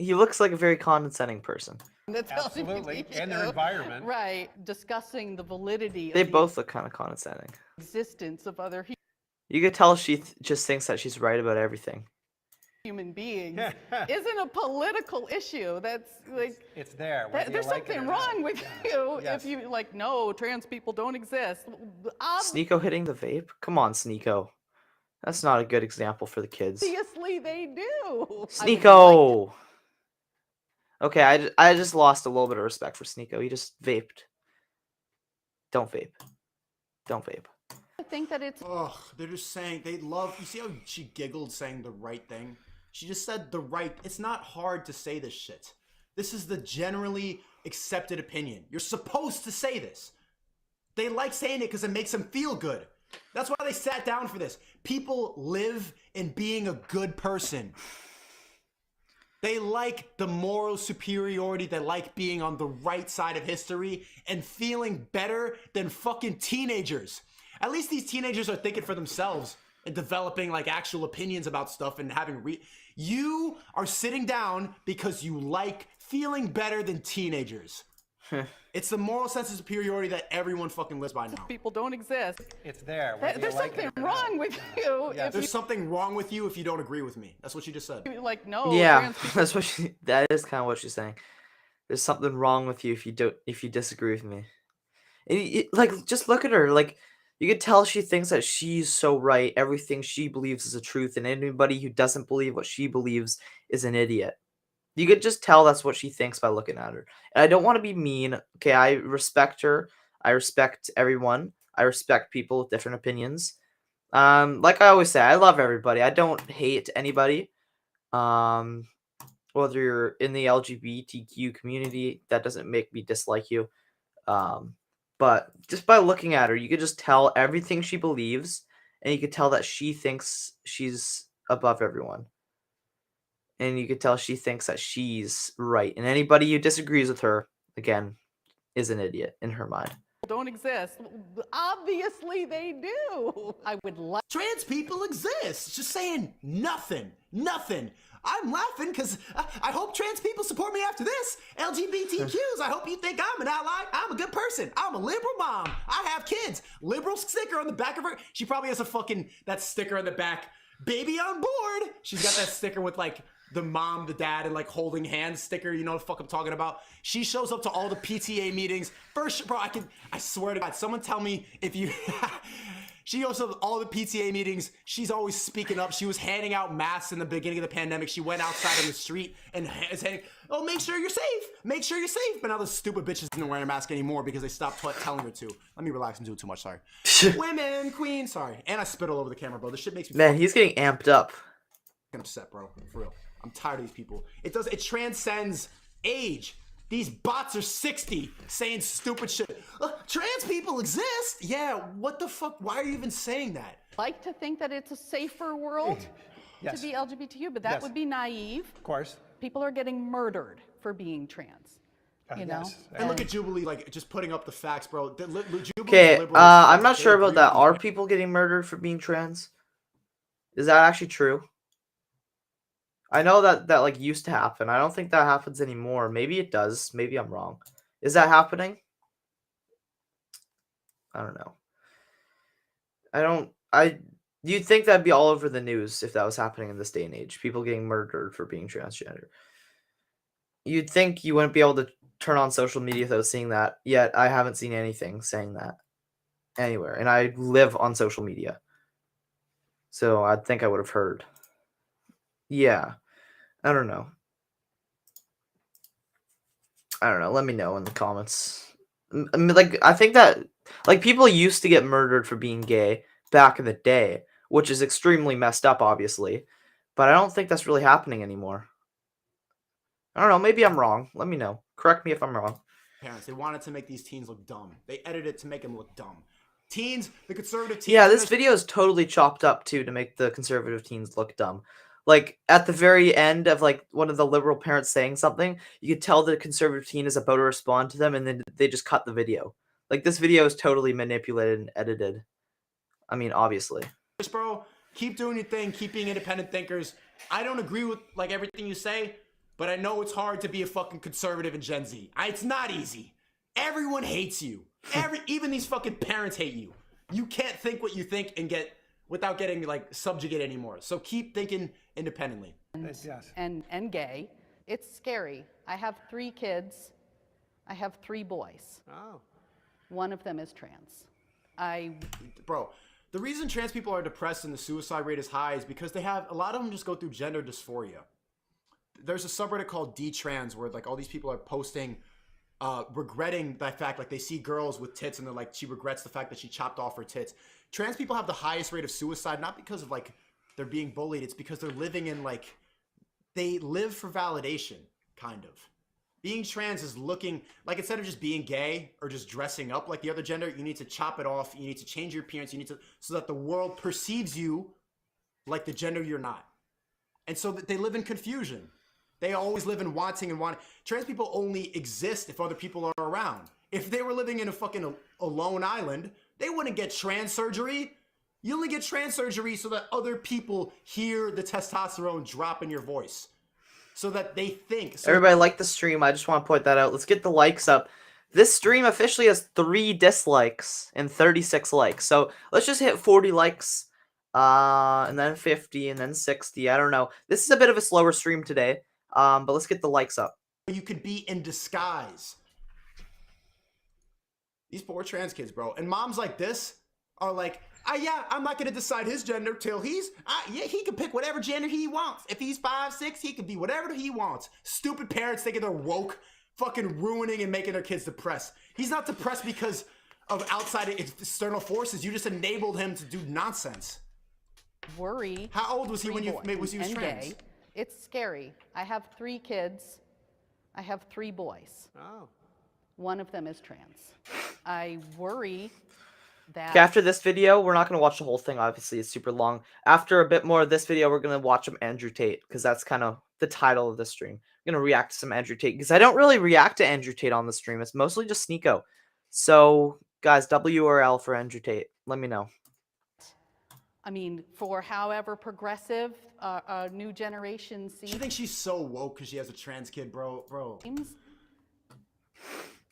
like a very condescending person. That's Absolutely. LGBT, And their environment. Right. Discussing the validity They of the both look kind of condescending. existence of other You could tell she just thinks that she's right about everything. human beings isn't a political issue. That's like It's there. whether you there's like it something or not. wrong with you Yes. if you like no trans people don't exist. Sneeko hitting the vape? Come on, Sneeko. That's not a good example for the kids. Obviously they do. Sneeko! Okay, I just lost a little bit of respect for Sneeko. He just vaped. Don't vape. Don't vape. I think that it's Ugh, they're just saying, they love, you see how she giggled saying the right thing? She just said the right, it's not hard to say this shit. This is the generally accepted opinion. You're supposed to say this. They like saying it because it makes them feel good. That's why they sat down for this. People live in being a good person. They like the moral superiority. They like being on the right side of history and feeling better than fucking teenagers. At least these teenagers are thinking for themselves and developing like actual opinions about stuff and having you are sitting down because you like feeling better than teenagers. It's the moral sense of superiority that everyone fucking lives by now. people don't exist. It's there. whether There's you like something it or not. wrong with you if There's something wrong with you if you don't agree with me. That's what she just said. you like no Yeah, trans people. that's what that is kind of what she's saying. There's something wrong with you if you disagree with me. And like, just look at her. Like, you could tell she thinks that she's so right. Everything she believes is the truth, and anybody who doesn't believe what she believes is an idiot. You could just tell that's what she thinks by looking at her. And I don't want to be mean. Okay, I respect her. I respect everyone. I respect people with different opinions. Like I always say, I love everybody. I don't hate anybody. Whether you're in the LGBTQ community, that doesn't make me dislike you. But just by looking at her, you could just tell everything she believes, and you could tell that she thinks she's above everyone. And you could tell she thinks that she's right. And anybody who disagrees with her, again, is an idiot in her mind. Don't exist. Obviously they do. I would like. Trans people exist. Just saying nothing. I'm laughing because I hope trans people support me after this. LGBTQs, I hope you think I'm an ally. I'm a good person. I'm a liberal mom. I have kids. Liberal sticker on the back of her. She probably has that sticker on the back. Baby on board. She's got that sticker with like the mom, the dad, and like holding hands sticker. You know what the fuck I'm talking about? She shows up to all the PTA meetings. First, bro, I swear to God, someone tell me if you... She goes to all the PTA meetings. She's always speaking up. She was handing out masks in the beginning of the pandemic. She went outside on the street and is saying, oh, make sure you're safe. Make sure you're safe. But now the stupid bitch isn't wearing a mask anymore because they stopped telling her to. Let me relax and do it too much, sorry. Women, queen, sorry. And I spit all over the camera, bro. This shit makes me Man, he's getting amped up. upset, bro. For real. I'm tired of these people. It transcends age. These bots are 60 saying stupid shit. Trans people exist? Yeah, what the fuck? Why are you even saying that? Like to think that it's a safer world to be LGBTQ, but that would be naive. Of course. People are getting murdered for being trans. You know? And look at Jubilee, like, just putting up the facts, bro. Okay, I'm not sure about that. Are people getting murdered for being trans? Is that actually true? I know that like used to happen. I don't think that happens anymore. Maybe it does. Maybe I'm wrong. Is that happening? I don't know. You'd think that'd be all over the news if that was happening in this day and age. People getting murdered for being transgender. You'd think you wouldn't be able to turn on social media without seeing that. Yet I haven't seen anything saying that anywhere. And I live on social media. So I think I would have heard. Yeah. I don't know. Let me know in the comments. I mean, like, I think that like people used to get murdered for being gay back in the day, which is extremely messed up, obviously. But I don't think that's really happening anymore. I don't know. Maybe I'm wrong. Let me know. Correct me if I'm wrong. Parents, they wanted to make these teens look dumb. They edited it to make them look dumb. Teens, the conservative teens. Yeah, this video is totally chopped up too to make the conservative teens look dumb. Like at the very end of like one of the liberal parents saying something, you could tell the conservative teen is about to respond to them, and then they just cut the video. Like this video is totally manipulated and edited. I mean, obviously. Bro, keep doing your thing. Keep being independent thinkers. I don't agree with like everything you say, but I know it's hard to be a fucking conservative in Gen Z. It's not easy. Everyone hates you. Even these fucking parents hate you. You can't think what you think and without getting like subjugated anymore. So keep thinking independently. And gay. It's scary. I have 3 kids. I have 3 boys. Oh. One of them is trans. Bro, the reason trans people are depressed and the suicide rate is high is because a lot of them just go through gender dysphoria. There's a subreddit called D-Trans where like all these people are posting regretting that fact, like they see girls with tits and they're like, she regrets the fact that she chopped off her tits. Trans people have the highest rate of suicide, not because of like they're being bullied, it's because they're living in like, they live for validation, kind of. Being trans is looking, like instead of just being gay or just dressing up like the other gender, you need to chop it off, you need to change your appearance, so that the world perceives you like the gender you're not. And so that they live in confusion. They always live in wanting. Trans people only exist if other people are around. If they were living in a fucking alone island, they wouldn't get trans surgery. You only get trans surgery so that other people hear the testosterone drop in your voice. So that they think. Everybody like the stream. I just want to point that out. Let's get the likes up. This stream officially has 3 dislikes and 36 likes. So let's just hit 40 likes. And then 50 and then 60. I don't know. This is a bit of a slower stream today. But let's get the likes up. You could be in disguise. These poor trans kids, bro. And moms like this are like, yeah, I'm not going to decide his gender till he can pick whatever gender he wants. If he's 5, 6, he can be whatever he wants. Stupid parents thinking they're woke, fucking ruining and making their kids depressed. He's not depressed because of outside external forces. You just enabled him to do nonsense. Worry. How old was he when he was trans? Gay. It's scary. I have 3 kids. I have 3 boys. Oh. One of them is trans. I worry that... Okay, after this video, we're not going to watch the whole thing, obviously. It's super long. After a bit more of this video, we're going to watch some Andrew Tate, because that's kind of the title of this stream. I'm going to react to some Andrew Tate, because I don't really react to Andrew Tate on the stream. It's mostly just Sneeko. So, guys, W or L for Andrew Tate. Let me know. I mean, for however progressive a new generation seems... She thinks she's so woke because she has a trans kid, bro.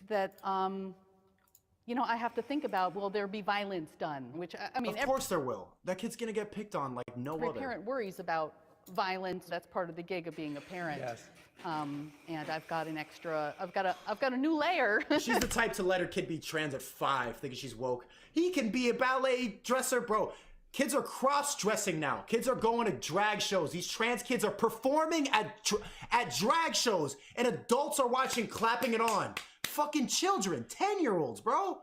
That, you know, I have to think about, will there be violence done? Which, I mean... Of course there will. That kid's going to get picked on like no other. Every parent worries about violence. That's part of the gig of being a parent. Yes. And I've got an extra... I've got a new layer. She's the type to let her kid be trans at 5, thinking she's woke. He can be a ballet dresser, bro. Kids are cross-dressing now. Kids are going to drag shows. These trans kids are performing at drag shows, and adults are watching, clapping it on. Fucking children, 10-year-olds, bro.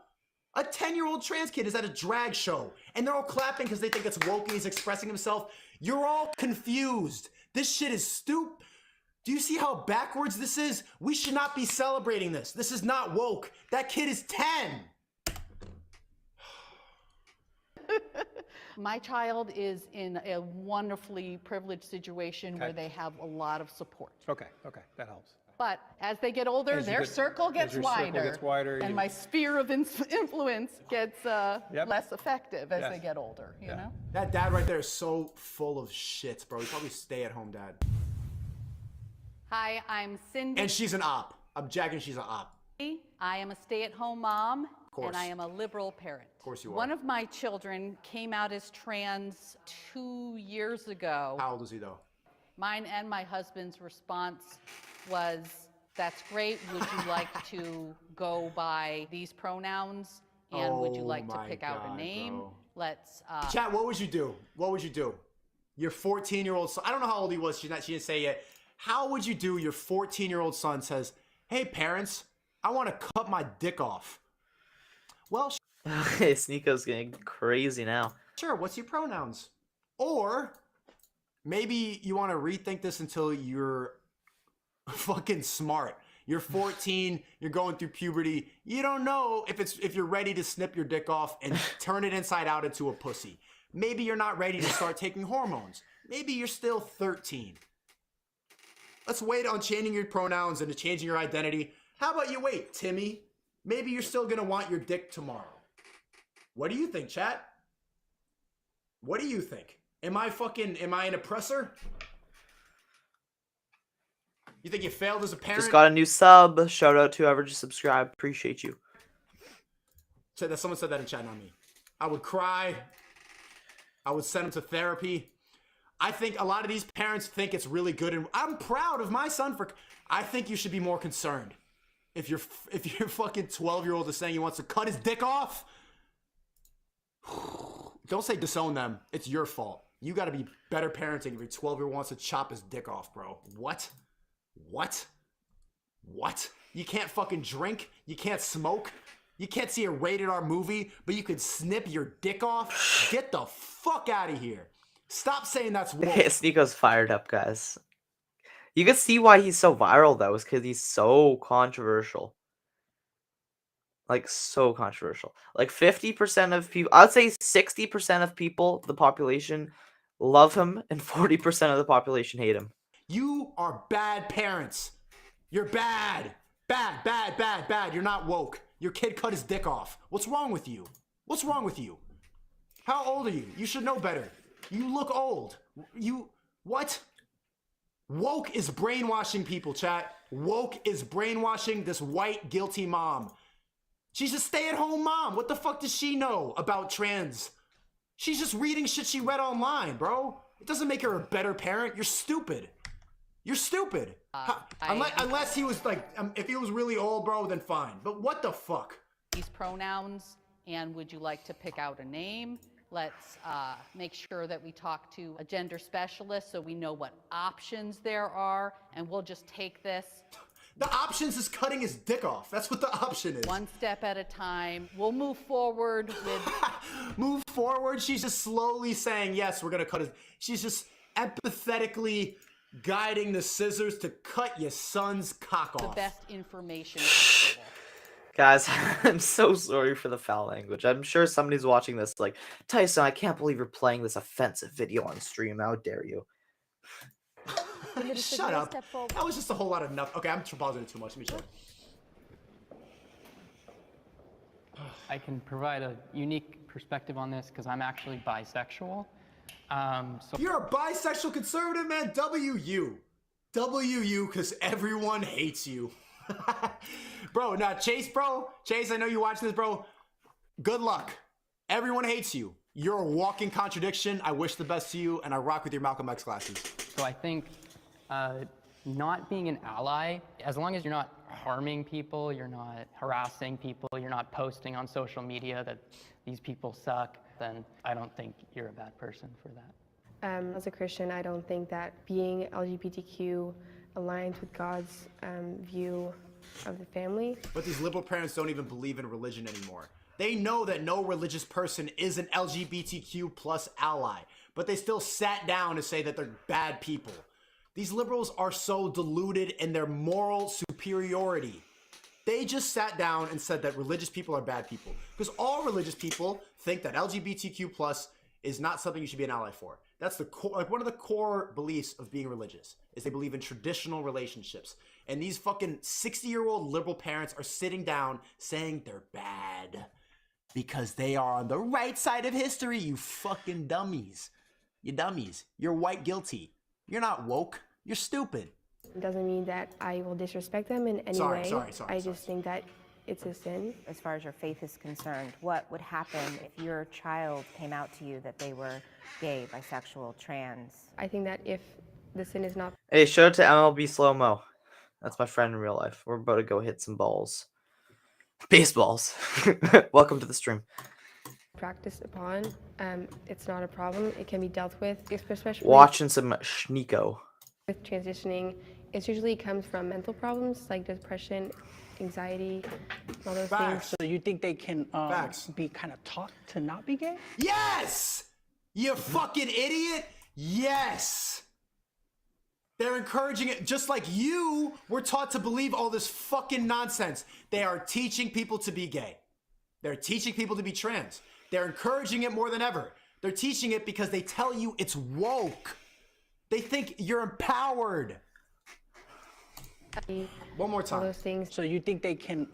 A 10-year-old trans kid is at a drag show, and they're all clapping because they think it's woke and he's expressing himself. You're all confused. This shit is stupid. Do you see how backwards this is? We should not be celebrating this. This is not woke. That kid is 10. My child is in a wonderfully privileged situation where they have a lot lot of support. Okay, that helps. But as they get older, their circle gets wider, and my sphere of influence gets less effective as they get older, you know? That dad right there is so full of shit, bro. He's probably stay-at-home dad. Hi, I'm Cindy. And she's an op. I'm jacking she's an op. I am a stay-at-home mom, and I am a liberal parent. Of course you are. One of my children came out as trans 2 years ago. How old is he, though? Mine and my husband's response was, that's great. Would you like to go by these pronouns? And would you like to pick out a name? Bro. Let's... Chat, what would you do? What would you do? Your 14-year-old son, I don't know how old he was. She didn't say yet. How would you do? Your 14-year-old son says, hey, parents, I want to cut my dick off. Well, Sneeko's getting crazy now. Sure, what's your pronouns? Or maybe you want to rethink this until you're fucking smart. You're 14, you're going through puberty. You don't know if you're ready to snip your dick off and turn it inside out into a pussy. Maybe you're not ready to start taking hormones. Maybe you're still 13. Let's wait on changing your pronouns and changing your identity. How about you wait, Timmy? Maybe you're still gonna want your dick tomorrow. What do you think, chat? What do you think? Am I an oppressor? You think you failed as a parent? Just got a new sub. Shout out to whoever just subscribed. Appreciate you. Someone said that in chat, not me. I would cry. I would send him to therapy. I think a lot of these parents think it's really good, and I'm proud of my son for. I think you should be more concerned. If your fucking 12-year-old is saying he wants to cut his dick off, don't say disown them. It's your fault. You got to be better parenting if your 12-year-old wants to chop his dick off, bro. What? You can't fucking drink. You can't smoke. You can't see a rated R movie, but you could snip your dick off. Get the fuck out of here. Stop saying that's woke. Sneeko's fired up, guys. You can see why he's so viral, though, is because he's so controversial. Like, so controversial. Like, 50% of people, I'd say 60% of people, the population, love him, and 40% of the population hate him. You are bad parents. You're bad. Bad. You're not woke. Your kid cut his dick off. What's wrong with you? How old are you? You should know better. You look old. What? Woke is brainwashing people, chat. Woke is brainwashing this white, guilty mom. She's a stay-at-home mom. What the fuck does she know about trans? She's just reading shit she read online, bro. It doesn't make her a better parent. You're stupid. Unless he was like, if he was really old, bro, then fine. But what the fuck? These pronouns, and would you like to pick out a name? Let's make sure that we talk to a gender specialist so we know what options there are, and we'll just take this. The options is cutting his dick off. That's what the option is. One step at a time. We'll move forward with... Move forward? She's just slowly saying, yes, we're going to cut his... She's just empathetically guiding the scissors to cut your son's cock off. The best information possible. Guys, I'm so sorry for the foul language. I'm sure somebody's watching this like, Tyson, I can't believe you're playing this offensive video on stream. How dare you? Shut up. That was just a whole lot of nothing. Okay, I'm pausing it too much. Let me check. I can provide a unique perspective on this because I'm actually bisexual. You're a bisexual conservative, man. WU, because everyone hates you. Bro, now Chase, I know you watching this, bro. Good luck. Everyone hates you. You're a walking contradiction. I wish the best to you, and I rock with your Malcolm X glasses. So I think not being an ally, as long as you're not harming people, you're not harassing people, you're not posting on social media that these people suck, then I don't think you're a bad person for that. As a Christian, I don't think that being LGBTQ aligns with God's view of the family. But these liberal parents don't even believe in religion anymore. They know that no religious person is an LGBTQ plus ally, but they still sat down to say that they're bad people. These liberals are so deluded in their moral superiority. They just sat down and said that religious people are bad people, because all religious people think that LGBTQ plus is not something you should be an ally for. That's the core, like one of the core beliefs of being religious is they believe in traditional relationships. And these fucking 60-year-old liberal parents are sitting down saying they're bad because they are on the right side of history, you fucking dummies. You dummies. You're white guilty. You're not woke. You're stupid. It doesn't mean that I will disrespect them in any way. I just think that it's a sin. As far as your faith is concerned, what would happen if your child came out to you that they were gay, bisexual, trans? I think that if the sin is not Hey, shout out to MLB Slow Mo. That's my friend in real life. We're about to go hit some balls. Baseballs. Welcome to the stream. practiced upon, it's not a problem. It can be dealt with, especially Watching some Schneeko. with transitioning. It usually comes from mental problems like depression, anxiety, all those things. So you think they can be kind of taught to not be gay? Yes! You fucking idiot! Yes! They're encouraging it, just like you were taught to believe all this fucking nonsense. They are teaching people to be gay. They're teaching people to be trans. They're encouraging it more than ever. They're teaching it because they tell you it's woke. They think you're empowered. One more time. All those things. So you think they can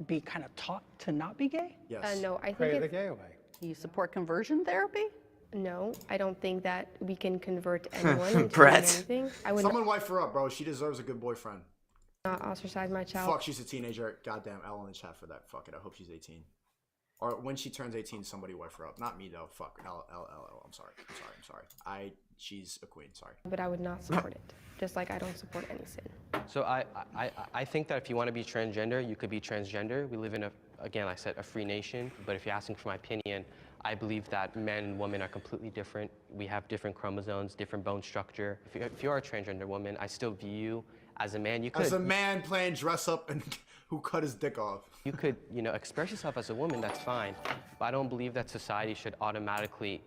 be kind of taught to not be gay? Yes. No, I think Pray the it's, gay away. You support conversion therapy? no, I don't think that we can convert anyone into doing Brett. anything. I would Someone wife her up, bro. She deserves a good boyfriend. not ostracize my child. Fuck, she's a teenager. Goddamn, L in the chat for that. Fuck it. I hope she's 18. Or when she turns 18, somebody wife her up. Not me though. Fuck. L. I'm sorry. She's a queen. Sorry. But I would not support it, just like I don't support any sin. So I think that if you want to be transgender, you could be transgender. We live in again, I said, a free nation. But if you're asking for my opinion, I believe that men and women are completely different. We have different chromosomes, different bone structure. If you are a transgender woman, I still view you as a man. You could, As a man playing dress up and who cut his dick off. you could, express yourself as a woman. That's fine. But I don't believe that society should automatically,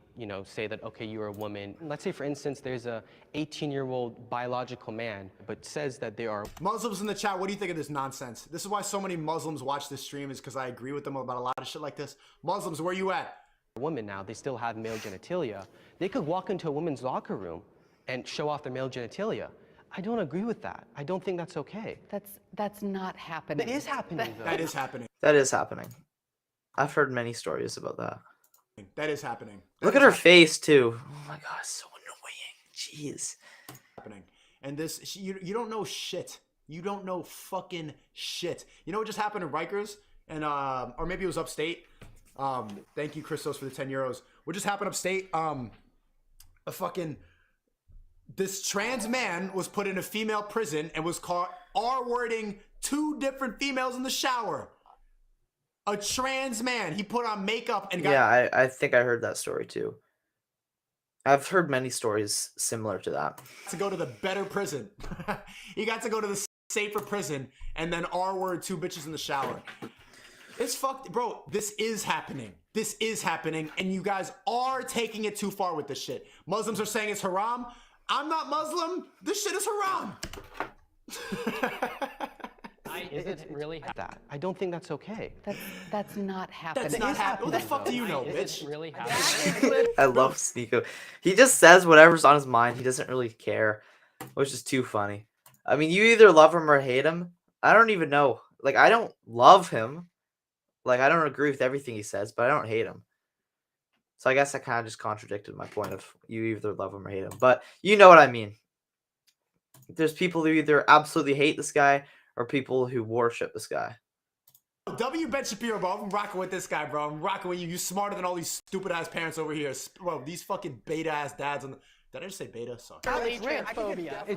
say that, okay, you're a woman. Let's say, for instance, there's a 18-year-old biological man, but says that they are. Muslims in the chat, what do you think of this nonsense? This is why so many Muslims watch this stream, is because I agree with them about a lot of shit like this. Muslims, where you at? Women now, they still have male genitalia. They could walk into a woman's locker room and show off their male genitalia. I don't agree with that. I don't think that's okay. That's not happening. It is happening, though. That is happening. That is happening. I've heard many stories about that. That is happening. Look at her face too. Oh my god, so annoying. Jeez. Happening. And this, you don't know shit. You don't know fucking shit. You know what just happened in Rikers? And, or maybe it was upstate. Thank you, Christos, for the 10 euros. What just happened upstate? This trans man was put in a female prison and was caught R-wording 2 different females in the shower. A trans man. He put on makeup and got... Yeah, I think I heard that story too. I've heard many stories similar to that. to go to the better prison. He got to go to the safer prison and then R-word 2 bitches in the shower. It's fucked, bro. This is happening. This is happening, and you guys are taking it too far with this shit. Muslims are saying it's haram. I'm not Muslim. This shit is haram. Is it really that. I don't think that's okay. That's not happening. That's not happening. What the fuck do you know, Is bitch? it really happening? I love Sneeko. He just says whatever's on his mind. He doesn't really care, which is too funny. I mean, you either love him or hate him. I don't even know. Like, I don't love him. Like, I don't agree with everything he says, but I don't hate him. So I guess I kind of just contradicted my point of you either love him or hate him. But you know what I mean. There's people who either absolutely hate this guy or people who worship this guy. W. Ben Shapiro, bro. I'm rocking with this guy, bro. I'm rocking with you. You smarter than all these stupid-ass parents over here. Bro, these fucking beta-ass dads on the... Did I just say beta? Sorry. It's rare.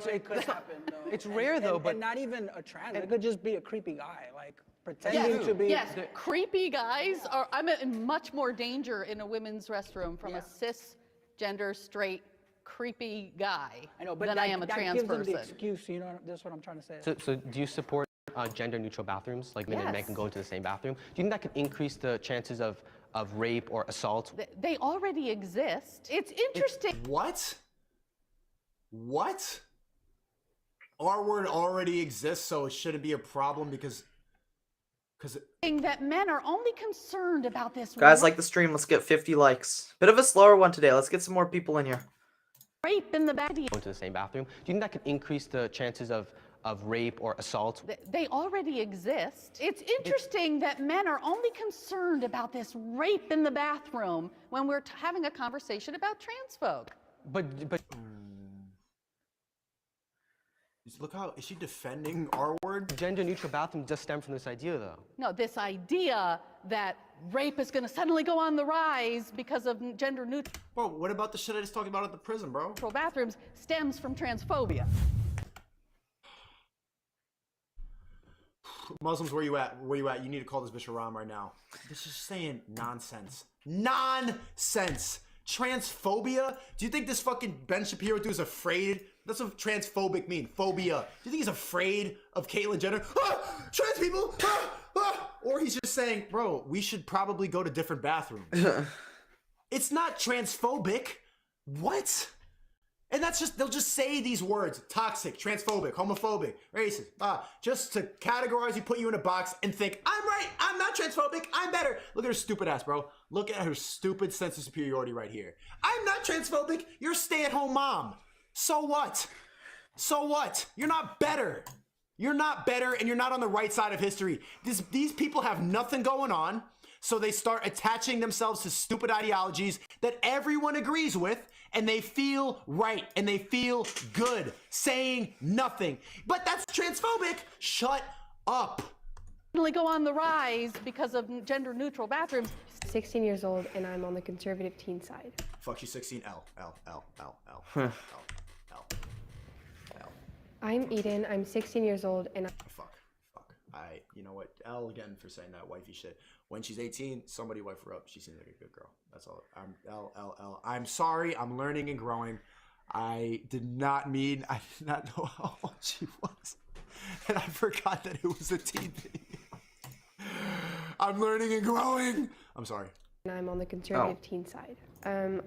It could happen, though. It's rare, though, but... And not even a trans. It could just be a creepy guy, like, pretending to be... Yes, creepy guys are... I'm in much more danger in a women's restroom from a cisgender, straight, creepy guy than I am a trans person. That gives them the excuse, you know, that's what I'm trying to say. So do you support gender-neutral bathrooms, like men and men can go into the same bathroom? Do you think that could increase the chances of rape or assault? They already exist. It's interesting. What? What? Our word already exists, so it shouldn't be a problem because that men are only concerned about this. Guys, like the stream. Let's get 50 likes. Bit of a slower one today. Let's get some more people in here. Rape in the bathroom. Go into the same bathroom. Do you think that could increase the chances of rape or assault? They already exist. It's interesting that men are only concerned about this rape in the bathroom when we're having a conversation about trans folk. But look how is she defending our word? Gender-neutral bathrooms just stem from this idea, though. No, this idea that rape is going to suddenly go on the rise because of gender-neutral Bro, what about the shit I just talked about at the prison, bro? bathrooms stems from transphobia. Muslims, where you at? Where you at? You need to call this bitch Haram right now. This is saying nonsense. Nonsense. Transphobia? Do you think this fucking Ben Shapiro dude is afraid? That's what transphobic mean. Phobia. Do you think he's afraid of Caitlyn Jenner? Ah, trans people! Ah, ah. Or he's just saying, bro, we should probably go to different bathrooms. It's not transphobic. What? And that's just, they'll just say these words. Toxic, transphobic, homophobic, racist. Just to categorize you, put you in a box and think, I'm right, I'm not transphobic, I'm better. Look at her stupid ass, bro. Look at her stupid sense of superiority right here. I'm not transphobic, you're a stay-at-home mom. So what? So what? You're not better. You're not better and you're not on the right side of history. These people have nothing going on, so they start attaching themselves to stupid ideologies that everyone agrees with, and they feel right and they feel good saying nothing. But that's transphobic. Shut up. Suddenly go on the rise because of gender-neutral bathrooms. 16 years old, and I'm on the conservative teen side. Fuck, she's 16. L. I'm Eden. I'm 16 years old, and Fuck. You know what? L again for saying that wifey shit. When she's 18, somebody wife her up. She seems like a good girl. That's all. I'm L. I'm sorry. I'm learning and growing. I did not know how old she was. And I forgot that it was a teen video. I'm learning and growing. I'm sorry. and I'm on the conservative teen side.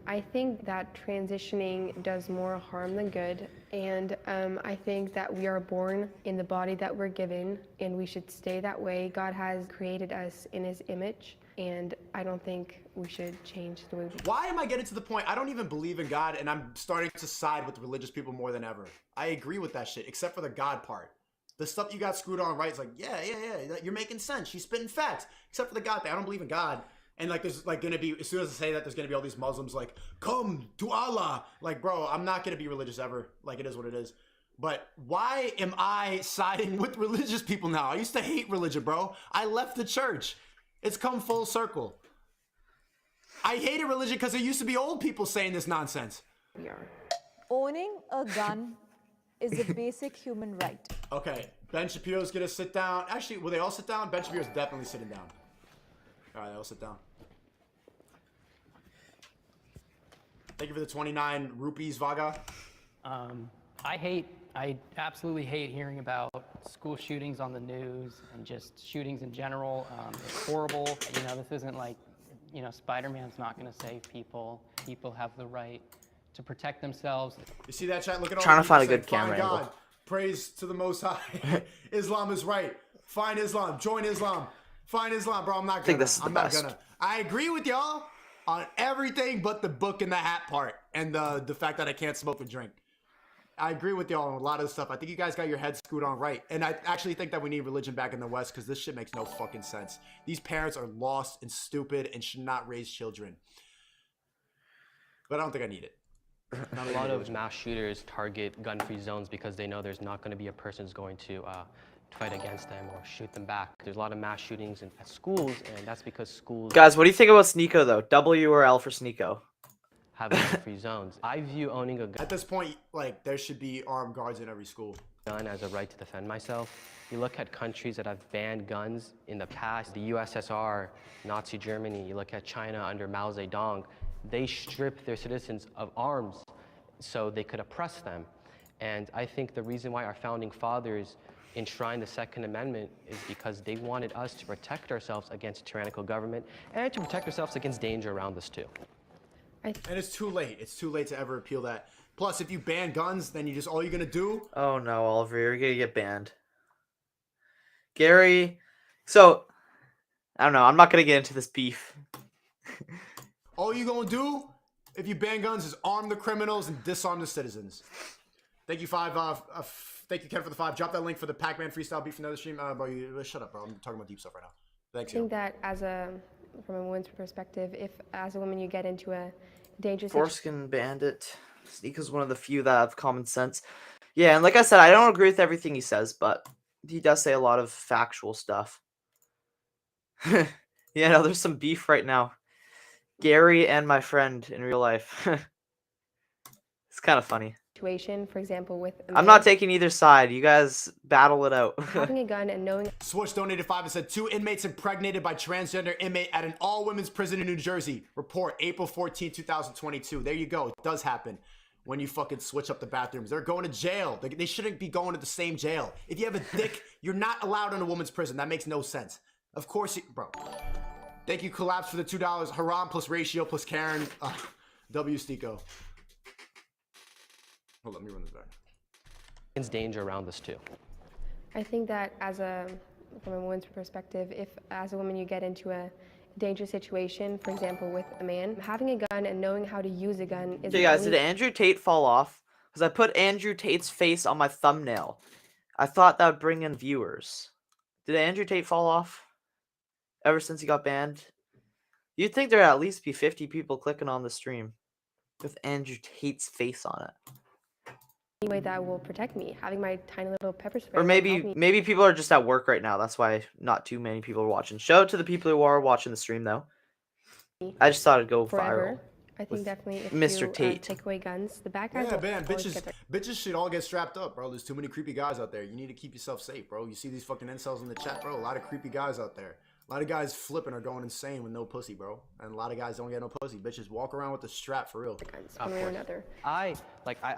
I think that transitioning does more harm than good, and I think that we are born in the body that we're given, and we should stay that way. God has created us in His image, and I don't think we should change the way we... Why am I getting to the point? I don't even believe in God, and I'm starting to side with religious people more than ever. I agree with that shit, except for the God part. The stuff you got screwed on right is like, yeah, you're making sense. She's spitting facts. Except for the God thing. I don't believe in God. And like, there's like gonna be, as soon as I say that, there's gonna be all these Muslims like, come to Allah. Like, bro, I'm not gonna be religious ever. Like, it is what it is. But why am I siding with religious people now? I used to hate religion, bro. I left the church. It's come full circle. I hated religion because there used to be old people saying this nonsense. We are. Owning a gun is a basic human right. Okay, Ben Shapiro's gonna sit down. Actually, will they all sit down? Ben Shapiro's definitely sitting down. All right, they all sit down. Thank you for the 29 rupees, Vaga. I absolutely hate hearing about school shootings on the news and just shootings in general. It's horrible. You know, this isn't like, you know, Spider-Man's not going to save people. People have the right to protect themselves. You see that chat? Look at all Trying the to find a people good saying, camera "Find angle." God. Praise to the Most High. Islam is right. Find Islam. Join Islam. Find Islam, bro. I'm not gonna. I think this is the I'm not best. gonna. I agree with y'all on everything but the book and the hat part and the fact that I can't smoke and drink. I agree with y'all on a lot of the stuff. I think you guys got your heads screwed on right. And I actually think that we need religion back in the West because this shit makes no fucking sense. These parents are lost and stupid and should not raise children. But I don't think I need it. A lot of mass shooters target gun-free zones because they know there's not going to be a person who's going to fight against them or shoot them back. There's a lot of mass shootings at schools, and that's because schools Guys, what do you think about Sneeko though? W or L for Sneeko? have gun-free zones. I view owning a At this point, like, there should be armed guards in every school. gun as a right to defend myself. You look at countries that have banned guns in the past, the USSR, Nazi Germany, you look at China under Mao Zedong, they stripped their citizens of arms so they could oppress them. And I think the reason why our founding fathers enshrined the Second Amendment is because they wanted us to protect ourselves against tyrannical government and to protect ourselves against danger around us too. And it's too late. It's too late to ever appeal that. Plus, if you ban guns, then all you're gonna do. Oh no, Oliver, you're gonna get banned. Gary, so I don't know. I'm not gonna get into this beef. All you're gonna do if you ban guns is arm the criminals and disarm the citizens. Thank you, thank you, Ken, for the 5. Drop that link for the Pac-Man freestyle beef from the other stream. Bro, shut up, bro. I'm talking about deep stuff right now. Thanks, I think that from a woman's perspective, if as a woman you get into a dangerous Foreskin Bandit. Sneako's one of the few that have common sense. Yeah, and like I said, I don't agree with everything he says, but he does say a lot of factual stuff. Yeah, no, there's some beef right now. Gary and my friend in real life. It's kind of funny. situation, for example, with a I'm man not taking either side. You guys battle it out. having a gun and knowing Switch donated 5 and said 2 inmates impregnated by transgender inmate at an all-women's prison in New Jersey. Report April 14, 2022. There you go. It does happen when you fucking switch up the bathrooms. They're going to jail. They shouldn't be going to the same jail. If you have a dick, you're not allowed in a woman's prison. That makes no sense. Of course, bro. Thank you, Collapse, for the $2. Haram plus Ratio plus Karen. W. Stico. Hold on, let me run this back. There's danger around us too. I think that from a woman's perspective, if as a woman you get into a dangerous situation, for example, with a man, having a gun and knowing how to use a gun is Hey guys, did Andrew Tate fall off? Because I put Andrew Tate's face on my thumbnail. I thought that would bring in viewers. Did Andrew Tate fall off? Ever since he got banned? You'd think there'd at least be 50 people clicking on the stream with Andrew Tate's face on it. any way that will protect me. Having my tiny little pepper spray. Or will help me maybe people are just at work right now. That's why not too many people are watching. Shout out to the people who are watching the stream though. I just thought it'd go forever. viral. I think definitely if Mr. you Tate. take away guns, the bad guys Yeah, will man, always get bitches should all get strapped up, bro. There's too many creepy guys out there. You need to keep yourself safe, bro. You see these fucking incels in the chat, bro? A lot of creepy guys out there. A lot of guys flipping or going insane with no pussy, bro. And a lot of guys don't get no pussy. Bitches walk around with the strap for real. guns one way or another. I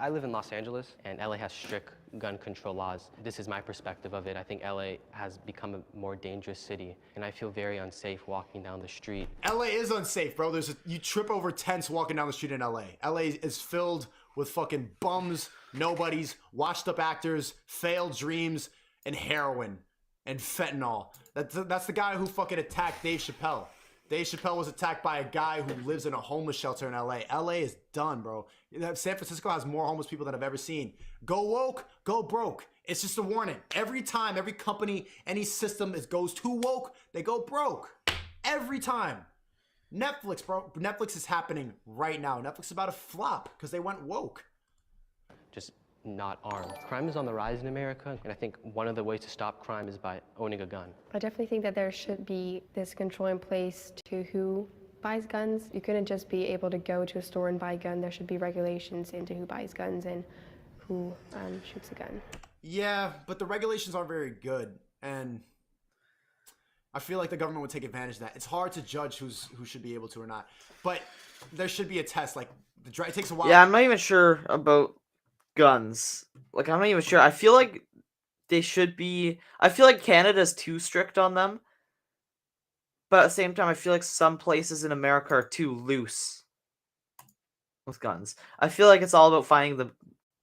live in Los Angeles, and LA has strict gun control laws. This is my perspective of it. I think LA has become a more dangerous city, and I feel very unsafe walking down the street. LA is unsafe, bro. You trip over tents walking down the street in LA. LA is filled with fucking bums, nobodies, washed up actors, failed dreams, and heroin and fentanyl. That's the guy who fucking attacked Dave Chappelle. Dave Chappelle was attacked by a guy who lives in a homeless shelter in LA. LA is done, bro. San Francisco has more homeless people than I've ever seen. Go woke, go broke. It's just a warning. Every time, every company, any system goes too woke, they go broke. Every time. Netflix, bro. Netflix is happening right now. Netflix is about to flop because they went woke. Just not armed. Crime is on the rise in America, and I think one of the ways to stop crime is by owning a gun. I definitely think that there should be this control in place to who buys guns. You couldn't just be able to go to a store and buy a gun. There should be regulations into who buys guns and who shoots a gun. Yeah, but the regulations aren't very good, and I feel like the government would take advantage of that. It's hard to judge who should be able to or not, but there should be a test. Like it takes a while. Yeah, I'm not even sure about guns. Like, I'm not even sure. I feel like they should be. I feel like Canada's too strict on them. But at the same time, I feel like some places in America are too loose with guns. I feel like it's all about finding the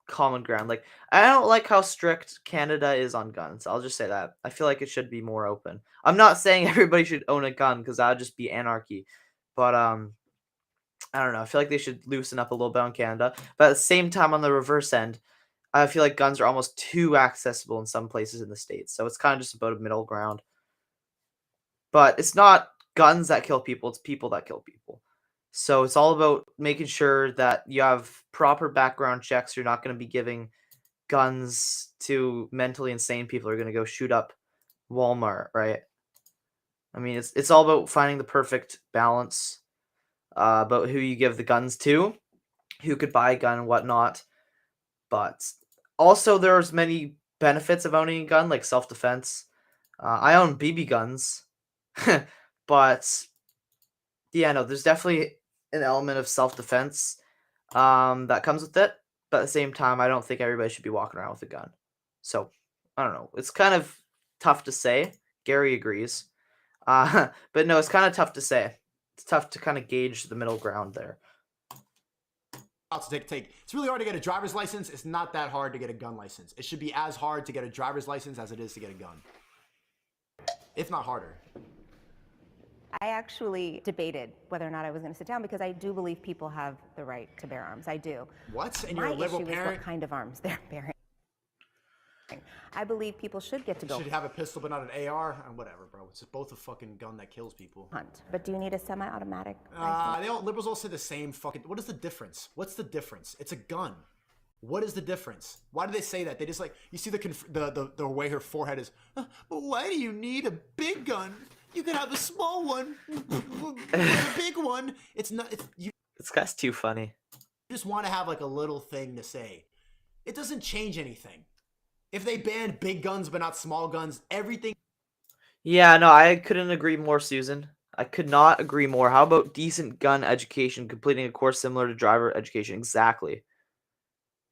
common ground. Like, I don't like how strict Canada is on guns. I'll just say that. I feel like it should be more open. I'm not saying everybody should own a gun because that would just be anarchy. But I don't know. I feel like they should loosen up a little bit on Canada. But at the same time, on the reverse end, I feel like guns are almost too accessible in some places in the States. So it's kind of just about a middle ground. But it's not guns that kill people, it's people that kill people. So it's all about making sure that you have proper background checks. You're not going to be giving guns to mentally insane people who are going to go shoot up Walmart, right? I mean, it's all about finding the perfect balance about who you give the guns to, who could buy a gun and whatnot. But also there's many benefits of owning a gun, like self-defense. I own BB guns, but yeah, no, there's definitely an element of self-defense that comes with it. But at the same time, I don't think everybody should be walking around with a gun. So, I don't know. It's kind of tough to say. Gary agrees. But no, it's kind of tough to say. It's tough to kind of gauge the middle ground there. It's really hard to get a driver's license. It's not that hard to get a gun license. It should be as hard to get a driver's license as it is to get a gun, if not harder. I actually debated whether or not I was going to sit down because I do believe people have the right to bear arms. I do. What? And My you're a liberal issue is parent? what kind of arms they're bearing. I believe people should get to go Should have a pistol but not an AR? Whatever, bro. It's both a fucking gun that kills people. hunt. But do you need a semi-automatic? Liberals all say the same fucking... What is the difference? What's the difference? It's a gun. What is the difference? Why do they say that? They just like... You see the way her forehead is... But why do you need a big gun? You could have a small one. A big one. It's not... This guy's too funny. You just want to have like a little thing to say. It doesn't change anything. If they banned big guns but not small guns, everything... Yeah, no, I couldn't agree more, Susan. I could not agree more. How about decent gun education, completing a course similar to driver education? Exactly.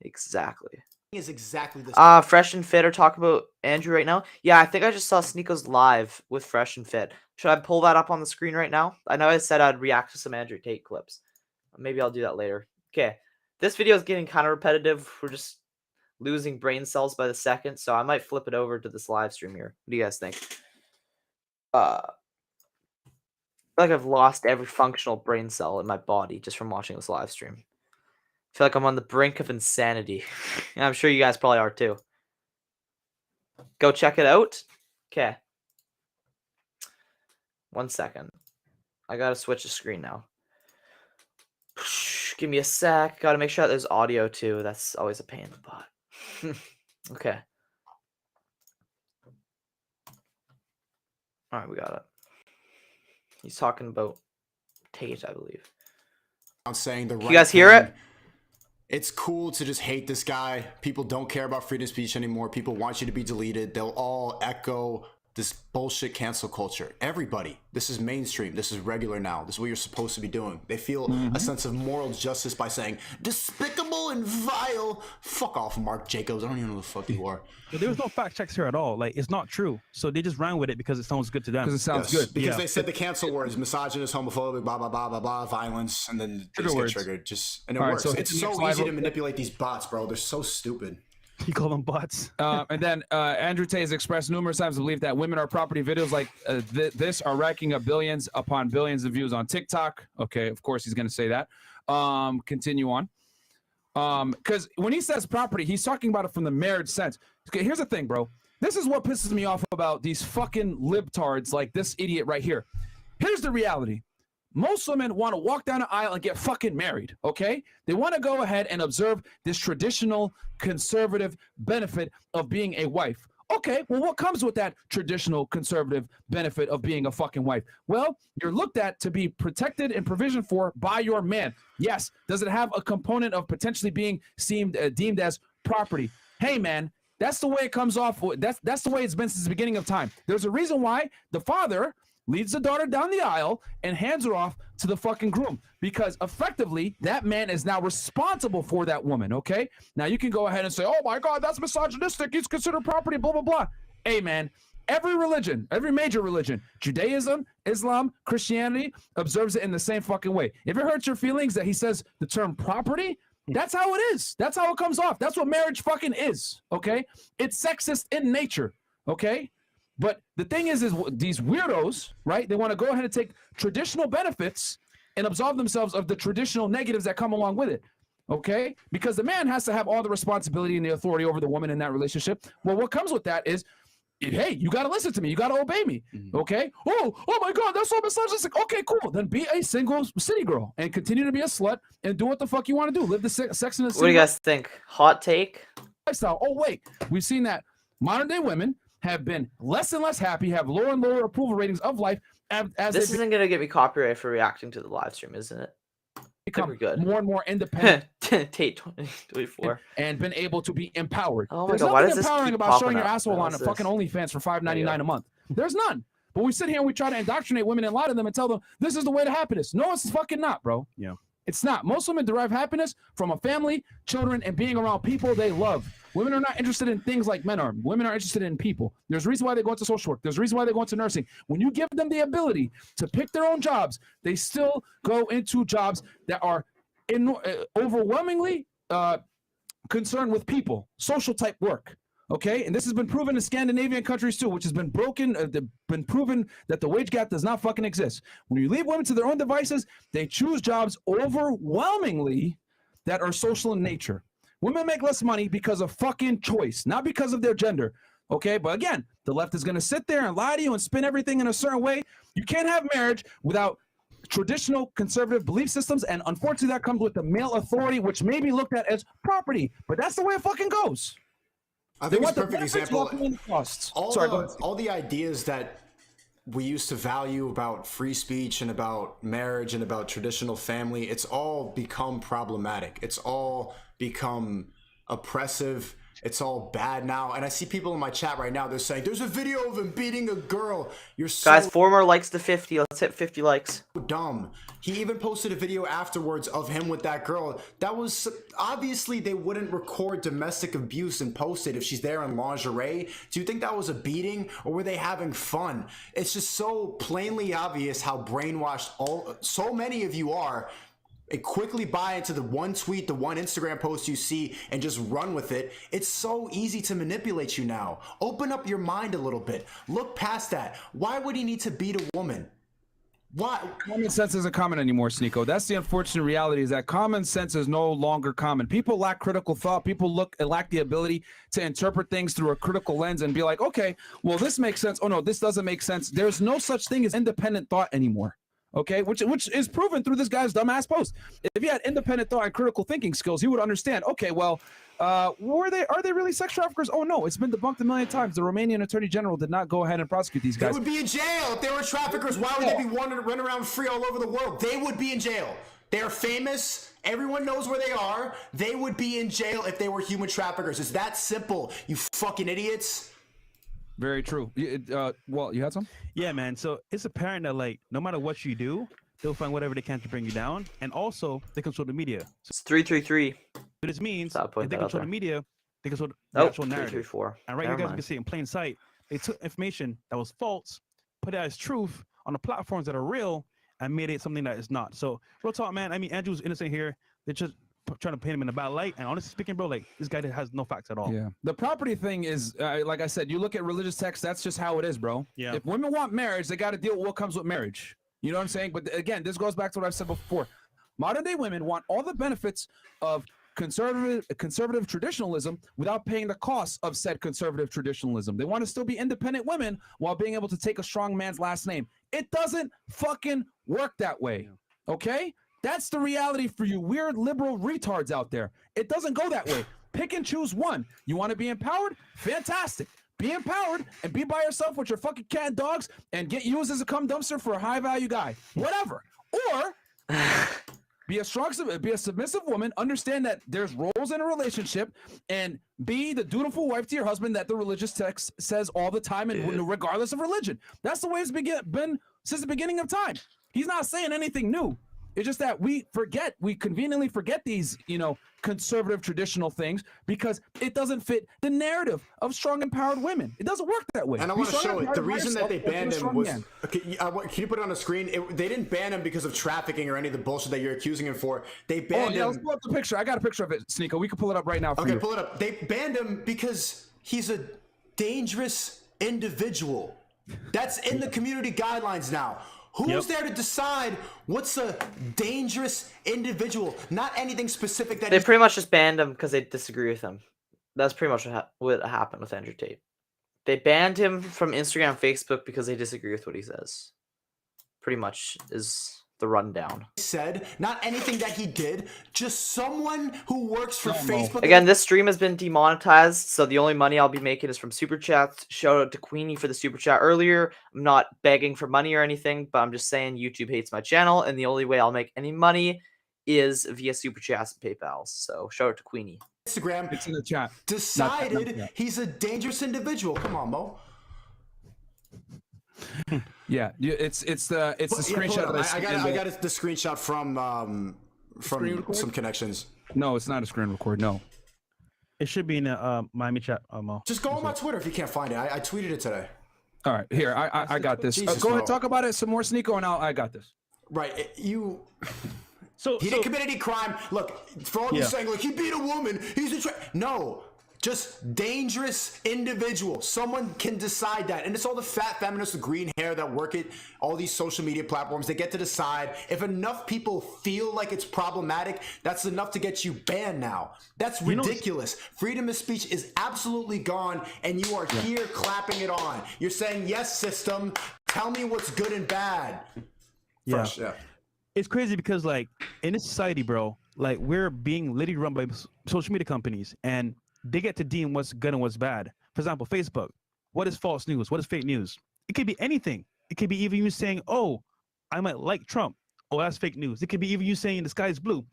Exactly. Is exactly the Fresh and Fit are talking about Andrew right now. Yeah, I think I just saw Sneako's live with Fresh and Fit. Should I pull that up on the screen right now? I know I said I'd react to some Andrew Tate clips. Maybe I'll do that later. Okay. This video is getting kind of repetitive. We're just losing brain cells by the second, so I might flip it over to this live stream here. What do you guys think? I feel like I've lost every functional brain cell in my body just from watching this live stream. I feel like I'm on the brink of insanity. And I'm sure you guys probably are too. Go check it out. Okay. 1 second. I gotta switch the screen now. Give me a sec. Gotta make sure that there's audio too. That's always a pain in the butt. Okay. Alright, we got it. He's talking about Tate, I believe. I'm saying the right. You guys hear it? It's cool to just hate this guy. People don't care about freedom of speech anymore. People want you to be deleted. They'll all echo this bullshit cancel culture. Everybody. This is mainstream. This is regular now. This is what you're supposed to be doing. They feel a sense of moral justice by saying, despicable and vile. Fuck off, Mark Jacobs. I don't even know who the fuck you are. But there was no fact checks here at all. Like, it's not true. So they just ran with it because it sounds good to them. Because it sounds good. Because they said the cancel words, misogynist, homophobic, blah, blah, blah, blah, blah, violence, and then they just get triggered. And it works. So it's so easy to manipulate these bots, bro. They're so stupid. You call them bots. And then Andrew Tate has expressed numerous times the belief that women are property. Videos like this are racking up billions upon billions of views on TikTok. Okay, of course he's going to say that. Continue on. Because when he says property, he's talking about it from the marriage sense. Okay, here's the thing, bro. This is what pisses me off about these fucking libtards like this idiot right here. Here's the reality. Most women want to walk down an aisle and get fucking married, okay? They want to go ahead and observe this traditional conservative benefit of being a wife. Okay, well, what comes with that traditional conservative benefit of being a fucking wife? Well, you're looked at to be protected and provisioned for by your man. Yes, does it have a component of potentially being deemed as property? Hey, man, that's the way it comes off. That's the way it's been since the beginning of time. There's a reason why the father leads the daughter down the aisle and hands her off to the fucking groom, because effectively that man is now responsible for that woman. Okay, now you can go ahead and say, oh my god, that's misogynistic, he's considered property, blah blah blah. Hey man, every religion, every major religion, Judaism, Islam, Christianity, observes it in the same fucking way. If it hurts your feelings that he says the term property, That's how it is. That's how it comes off. That's what marriage fucking is. Okay, it's sexist in nature. Okay, but the thing is these weirdos, right? They want to go ahead and take traditional benefits and absolve themselves of the traditional negatives that come along with it. Okay, because the man has to have all the responsibility and the authority over the woman in that relationship. Well, what comes with that is, hey, you got to listen to me. You got to obey me. Okay. Oh my God, that's so misogynistic. Okay, cool. Then be a single city girl and continue to be a slut and do what the fuck you want to do. Live the sex in the city. What do you guys think? Hot take? Lifestyle. Oh wait, we've seen that modern day women have been less and less happy, have lower and lower approval ratings of life. As This isn't gonna get me copyright for reacting to the live stream, isn't it? Become more and more independent. Tate 2024 and been able to be empowered. Oh my There's God, why nothing does this empowering keep about showing popping your up? asshole on a What is fucking this? OnlyFans for $5.99 a month. There's none. But we sit here and we try to indoctrinate women and lie to them and tell them this is the way to happiness. No, it's fucking not, bro. Yeah. It's not. Most women derive happiness from a family, children, and being around people they love. Women are not interested in things like men are. Women are interested in people. There's a reason why they go into social work. There's a reason why they go into nursing. When you give them the ability to pick their own jobs, they still go into jobs that are overwhelmingly concerned with people, social type work. Okay, and this has been proven in Scandinavian countries too, which has been been proven that the wage gap does not fucking exist. When you leave women to their own devices, they choose jobs overwhelmingly that are social in nature. Women make less money because of fucking choice, not because of their gender. Okay, but again, the left is going to sit there and lie to you and spin everything in a certain way. You can't have marriage without traditional conservative belief systems, and unfortunately that comes with the male authority, which may be looked at as property, but that's the way it fucking goes. I think it's a perfect example. All the ideas that we used to value about free speech and about marriage and about traditional family, it's all become problematic. It's all become oppressive. It's all bad now. And I see people in my chat right now, they're saying, there's a video of him beating a girl. You're so Guys, 4 more likes to 50. Let's hit 50 likes. dumb. He even posted a video afterwards of him with that girl. That was obviously they wouldn't record domestic abuse and post it if she's there in lingerie. Do you think that was a beating, or were they having fun? It's just so plainly obvious how brainwashed so many of you are. And quickly buy into the one tweet, the one Instagram post you see, and just run with it. It's so easy to manipulate you now. Open up your mind a little bit. Look past that. Why would he need to beat a woman? Why? Common sense isn't common anymore, Sneeko. That's the unfortunate reality, is that common sense is no longer common. People lack critical thought. People lack the ability to interpret things through a critical lens and be like, okay, well, this makes sense. Oh, no, this doesn't make sense. There's no such thing as independent thought anymore. Okay, which is proven through this guy's dumbass post. If he had independent thought and critical thinking skills, he would understand. Okay, well, are they really sex traffickers? Oh no, it's been debunked a million times. The Romanian Attorney General did not go ahead and prosecute these guys. They would be in jail if they were traffickers. Why would they be wanting to run around free all over the world? They would be in jail. They are famous. Everyone knows where they are. They would be in jail if they were human traffickers. It's that simple. You fucking idiots. Very true. Well, you had some? Yeah, man. So it's apparent that, like, no matter what you do, they'll find whatever they can to bring you down, and also they control the media. So it's 333. What this means, Stop if they that out control there. the media, they control the actual narrative. 334. And right here, Never you guys mind. can see in plain sight, they took information that was false, put it as truth on the platforms that are real, and made it something that is not. So, real talk, man. I mean, Andrew's innocent here. They're just trying to paint him in a bad light. And honestly speaking, bro, like, this guy has no facts at all. Yeah. The property thing is, like I said, you look at religious texts, that's just how it is, bro. Yeah. If women want marriage, they got to deal with what comes with marriage. You know what I'm saying? But again, this goes back to what I've said before. Modern day women want all the benefits of conservative traditionalism without paying the costs of said conservative traditionalism. They want to still be independent women while being able to take a strong man's last name. It doesn't fucking work that way. Okay? That's the reality for you weird liberal retards out there. It doesn't go that way. Pick and choose one. You want to be empowered? Fantastic. Be empowered and be by yourself with your fucking cat and dogs and get used as a cum dumpster for a high value guy. Whatever. Or be a submissive woman, understand that there's roles in a relationship, and be the dutiful wife to your husband that the religious text says all the time, and regardless of religion. That's the way it's been since the beginning of time. He's not saying anything new. It's just that we conveniently forget these, conservative traditional things because it doesn't fit the narrative of strong empowered women. It doesn't work that way. And I want to show it. The reason that they banned him was, can you put it on the screen? They didn't ban him because of trafficking or any of the bullshit that you're accusing him for. They banned him. Let's pull up the picture. I got a picture of it, Sneeko. We can pull it up right now for you. Okay, pull it up. They banned him because he's a dangerous individual. That's in the community guidelines now. Who's there to decide what's a dangerous individual? Not anything specific that They pretty much just banned him because they disagree with him. That's pretty much what happened with Andrew Tate. They banned him from Instagram and Facebook because they disagree with what he says. Pretty much is the rundown. Said, not anything that he did, just someone who works for Facebook. Again, this stream has been demonetized, so the only money I'll be making is from super chats. Shout out to Queenie for the super chat earlier. I'm not begging for money or anything, but I'm just saying YouTube hates my channel, and the only way I'll make any money is via super chats and PayPal. So shout out to Queenie. Instagram, it's in the chat. Decided he's a dangerous individual. Come on, Mo. Yeah, it's the screenshot of this. I got the screenshot from some connections. No, it's not a screen record. No, it should be in a Miami chat. Just go on my Twitter if you can't find it. I tweeted it today. All right, here I got this. Go ahead, talk about it some more, Sneeko, and I got this. Right, you. So he didn't commit any crime. Look, for all you saying like he beat a woman, he's a no. Just dangerous individual. Someone can decide that. And it's all the fat feminists with green hair that work at all these social media platforms. They get to decide. If enough people feel like it's problematic, that's enough to get you banned now. That's ridiculous. Freedom of speech is absolutely gone, and you are here clapping it on. You're saying, yes, system, tell me what's good and bad. Yeah. It's crazy because, like, in this society, bro, like, we're being literally run by social media companies, and they get to deem what's good and what's bad. For example, Facebook. What is false news? What is fake news? It could be anything. It could be even you saying, oh, I might like Trump. Oh, that's fake news. It could be even you saying the sky is blue.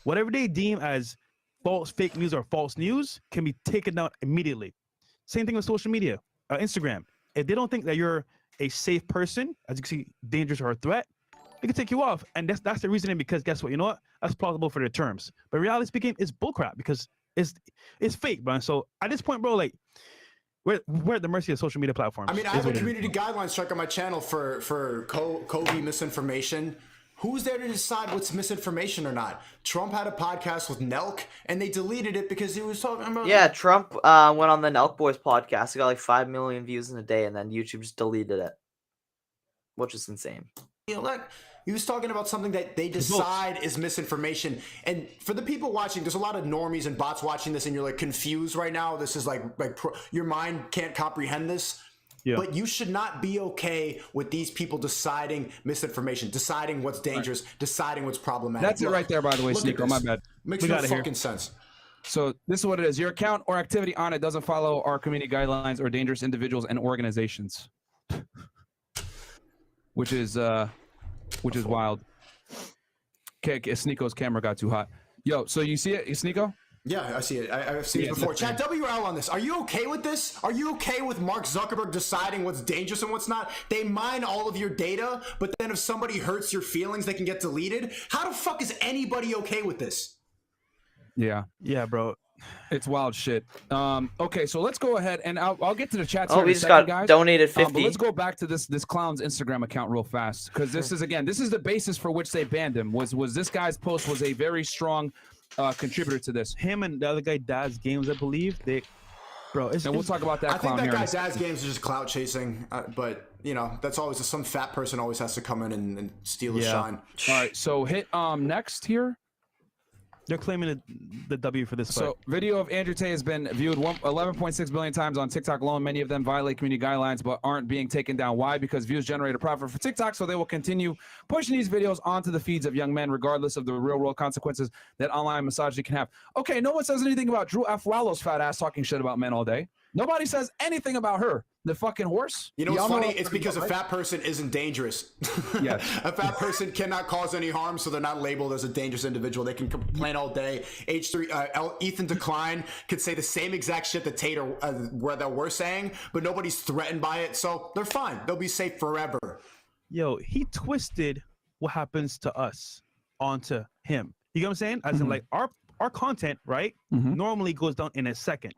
Whatever they deem as false, fake news, or false news can be taken down immediately. Same thing with social media, Instagram. If they don't think that you're a safe person, as you can see, dangerous or a threat, they can take you off. And that's the reasoning, because guess what? You know what? That's plausible for their terms. But reality speaking, it's bullcrap because it's fake, bro. So at this point, bro, like we're at the mercy of social media platforms. I mean, I have a community guideline strike on my channel for COVID misinformation. Who's there to decide what's misinformation or not? Trump had a podcast with Nelk, and they deleted it because he was talking about. Yeah, Trump went on the Nelk Boys podcast. He got like 5 million views in a day, and then YouTube just deleted it, which is insane. You know, like he was talking about something that they decide is misinformation. And for the people watching, there's a lot of normies and bots watching this, and you're like confused right now. This is like your mind can't comprehend this. Yeah. But you should not be okay with these people deciding misinformation, deciding what's dangerous, deciding what's problematic. That's it right there, by the way, Sneeko. My bad. Makes no fucking sense. So this is what it is. Your account or activity on it doesn't follow our community guidelines or dangerous individuals and organizations. Which is wild. Okay, Sneeko's camera got too hot. Yo, so you see it, Sneeko? Yeah, I see it. I've seen it before. Chat WL on this. Are you okay with this? Are you okay with Mark Zuckerberg deciding what's dangerous and what's not? They mine all of your data, but then if somebody hurts your feelings, they can get deleted. How the fuck is anybody okay with this? Yeah, bro. It's wild shit. Okay, so let's go ahead and I'll get to the chat. Oh, we just got guys. donated 50. But let's go back to this clown's Instagram account real fast, because this is the basis for which they banned him. Was this guy's post was a very strong contributor to this. Him and the other guy, Daz Games, I believe. And we'll talk about that. I think that guy Daz Games is just clout chasing, but you know that's always some fat person always has to come in and steal his shine. All right, so hit next here. They're claiming the W for this fight. So, video of Andrew Tate has been viewed 11.6 billion times on TikTok alone. Many of them violate community guidelines but aren't being taken down. Why? Because views generate a profit for TikTok, so they will continue pushing these videos onto the feeds of young men, regardless of the real-world consequences that online misogyny can have. Okay, no one says anything about Drew Afwalo's fat ass talking shit about men all day. Nobody says anything about her. The fucking horse. You know what's funny? It's because a fat person isn't dangerous. Yes. A fat person cannot cause any harm, so they're not labeled as a dangerous individual. They can complain all day. Ethan Decline could say the same exact shit that Tate that we're saying, but nobody's threatened by it, so they're fine. They'll be safe forever. Yo, he twisted what happens to us onto him. You get what I'm saying? As in, like, our our content, right, normally goes down in a second.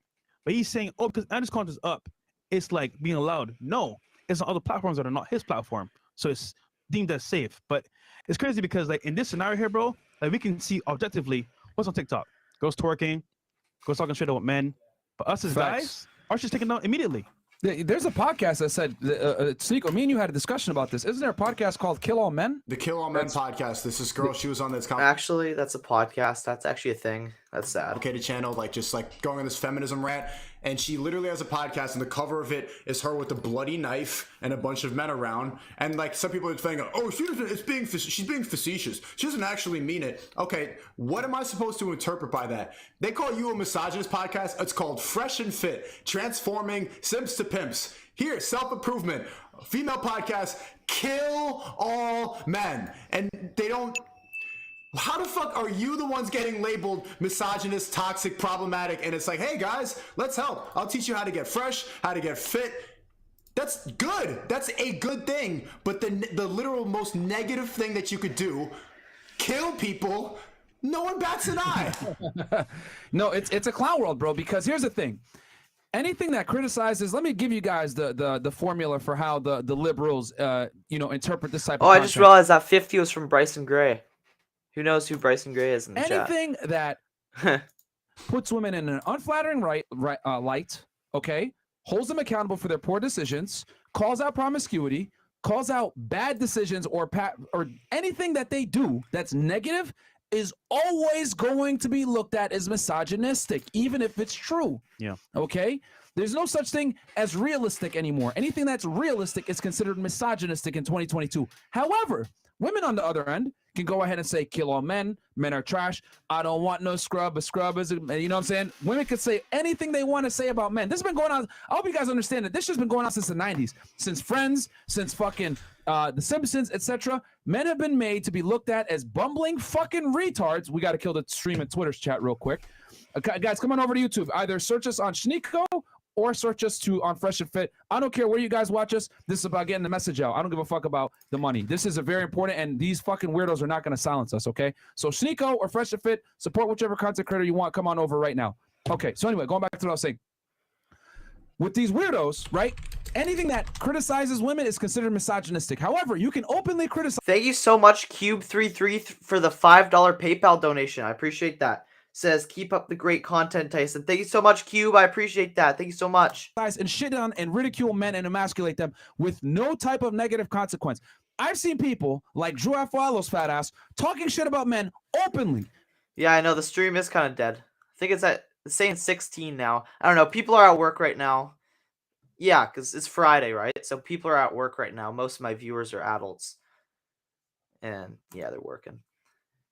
But he's saying, oh, because Andrew's content is up, it's like being allowed. No, it's on other platforms that are not his platform. So it's deemed as safe. But it's crazy because like in this scenario here, bro, like we can see objectively what's on TikTok. Girls twerking, girls talking straight up with men. But us as guys, ours just taken down immediately. There's a podcast that said, Sneeko, me and you had a discussion about this. Isn't there a podcast called Kill All Men? The Kill All Men podcast. This girl, she was on this. Actually, that's a podcast. That's actually a thing. That's sad. Okay, the channel, like just like going on this feminism rant, and she literally has a podcast, and the cover of it is her with a bloody knife and a bunch of men around, and like some people are saying, oh, she's being facetious. She doesn't actually mean it. Okay, what am I supposed to interpret by that? They call you a misogynist podcast. It's called Fresh and Fit, transforming simps to pimps. Here, self-improvement, female podcast, Kill All Men, and they don't. How the fuck are you the ones getting labeled misogynist, toxic, problematic? And it's like, hey guys, let's help. I'll teach you how to get fresh, how to get fit. That's good. That's a good thing. But the literal most negative thing that you could do, kill people, no one bats an eye. No, it's a clown world, bro, because here's the thing. Anything that criticizes, let me give you guys the formula for how the liberals interpret this type of content. I just realized that 50 was from Bryson Gray. Who knows who Bryson Gray is in the chat? Anything that puts women in an unflattering light, okay, holds them accountable for their poor decisions, calls out promiscuity, calls out bad decisions, or anything that they do that's negative is always going to be looked at as misogynistic, even if it's true. Yeah. Okay? There's no such thing as realistic anymore. Anything that's realistic is considered misogynistic in 2022. However, women on the other end can go ahead and say, kill all men, men are trash, I don't want no scrub, a scrub is, you know what I'm saying? Women can say anything they want to say about men. This has been going on, I hope you guys understand that this has been going on since the 90s, since Friends, since fucking The Simpsons, etc. Men have been made to be looked at as bumbling fucking retards. We got to kill the stream and Twitter's chat real quick. Guys, come on over to YouTube. Either search us on Sneeko or search us on Fresh and Fit. I don't care where you guys watch us. This is about getting the message out. I don't give a fuck about the money. This is a very important, and these fucking weirdos are not going to silence us, okay? So Sneeko or Fresh and Fit, support whichever content creator you want. Come on over right now. Okay, so anyway, going back to what I was saying. With these weirdos, right, anything that criticizes women is considered misogynistic. However, you can openly criticize. Thank you so much, Cube33, for the $5 PayPal donation. I appreciate that. Says, keep up the great content, Tyson. Thank you so much, Cube. I appreciate that. Thank you so much. And shit on and ridicule men and emasculate them with no type of negative consequence. I've seen people like Drew Afualo's fat ass talking shit about men openly. Yeah, I know. The stream is kind of dead. I think it's saying 16 now. I don't know. People are at work right now. Yeah, because it's Friday, right? So people are at work right now. Most of my viewers are adults. And yeah, they're working.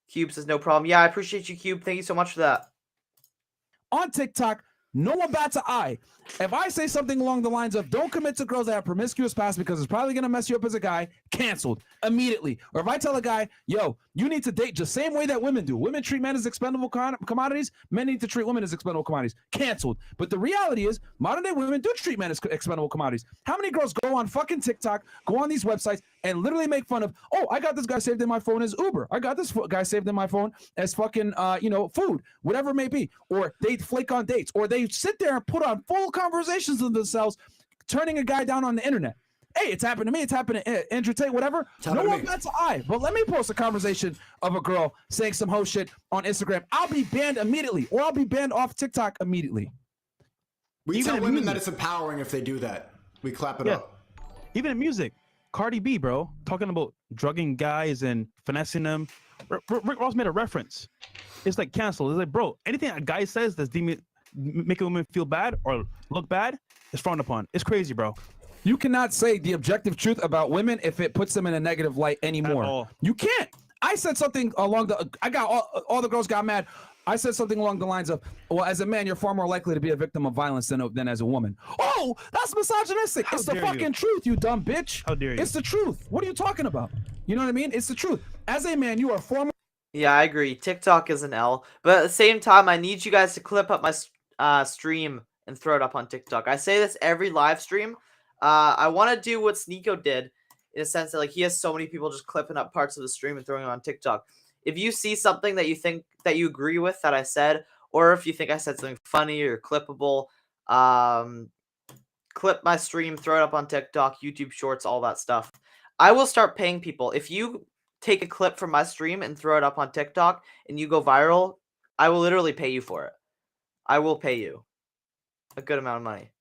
Cube says, no problem. Yeah, I appreciate you, Cube. Thank you so much for that. On TikTok, no one bats an eye. If I say something along the lines of, don't commit to girls that have promiscuous past because it's probably going to mess you up as a guy, canceled immediately. Or if I tell a guy, yo, you need to date the same way that women do. Women treat men as expendable commodities. Men need to treat women as expendable commodities. Canceled. But the reality is, modern day women do treat men as expendable commodities. How many girls go on fucking TikTok, go on these websites, and literally make fun of, oh, I got this guy saved in my phone as Uber. I got this guy saved in my phone as fucking, food, whatever it may be. Or they flake on dates. Or they sit there and put on full conversations with themselves, turning a guy down on the internet. Hey, it's happened to me. It's happened to Andrew Tate, whatever. No one bats an eye. But let me post a conversation of a girl saying some hoe shit on Instagram. I'll be banned immediately, or I'll be banned off TikTok immediately. We tell women that it's empowering if they do that. We clap it up. Even in music, Cardi B, bro, talking about drugging guys and finessing them. Rick Ross made a reference. It's like canceled. It's like, bro, anything a guy says that's making women feel bad or look bad is frowned upon. It's crazy, bro. You cannot say the objective truth about women if it puts them in a negative light anymore. You can't. I said something along the, I got all the girls got mad. I said something along the lines of, well, as a man, you're far more likely to be a victim of violence than as a woman. Oh, that's misogynistic. It's the fucking truth, you dumb bitch. How dare you? It's the truth. What are you talking about? You know what I mean? It's the truth. As a man, you are far more. Yeah, I agree. TikTok is an L. But at the same time, I need you guys to clip up my stream and throw it up on TikTok. I say this every live stream. I want to do what Sneeko did in a sense that like he has so many people just clipping up parts of the stream and throwing it on TikTok. If you see something that you think that you agree with that I said, or if you think I said something funny or clippable, clip my stream, throw it up on TikTok, YouTube Shorts, all that stuff. I will start paying people. If you take a clip from my stream and throw it up on TikTok and you go viral, I will literally pay you for it. I will pay you a good amount of money.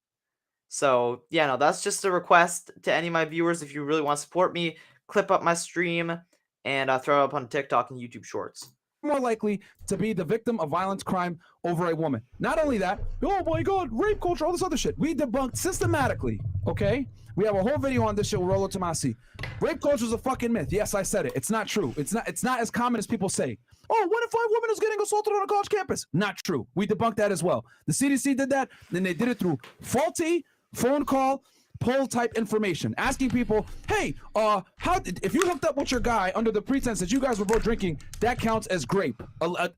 So, yeah, no, that's just a request to any of my viewers. If you really want to support me, clip up my stream and throw it up on TikTok and YouTube Shorts. More likely to be the victim of violence crime over a woman. Not only that, oh my God, rape culture, all this other shit. We debunked systematically, okay? We have a whole video on this shit with Rolo Tomasi. Rape culture is a fucking myth. Yes, I said it. It's not true. It's not as common as people say. Oh, 1 in 5 women is getting assaulted on a college campus. Not true. We debunked that as well. The CDC did that, then they did it through faulty phone call, poll type information, asking people, hey, if you hooked up with your guy under the pretense that you guys were both drinking, that counts as grape,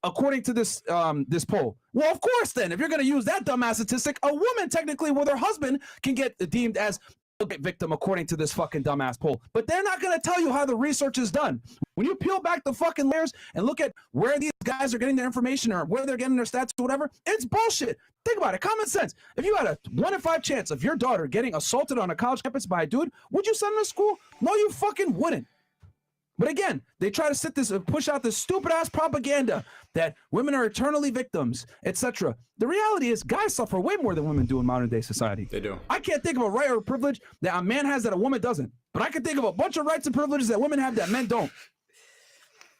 according to this this poll. Well, of course, then, if you're going to use that dumbass statistic, a woman technically with her husband can get deemed as a victim according to this fucking dumbass poll. But they're not going to tell you how the research is done. When you peel back the fucking layers and look at where these guys are getting their information or where they're getting their stats or whatever, it's bullshit. Think about it. Common sense. If you had a 1 in 5 chance of your daughter getting assaulted on a college campus by a dude, would you send her to school? No, you fucking wouldn't. But again, they try to push out this stupid ass propaganda that women are eternally victims, etc. The reality is guys suffer way more than women do in modern day society. They do. I can't think of a right or privilege that a man has that a woman doesn't. But I can think of a bunch of rights and privileges that women have that men don't.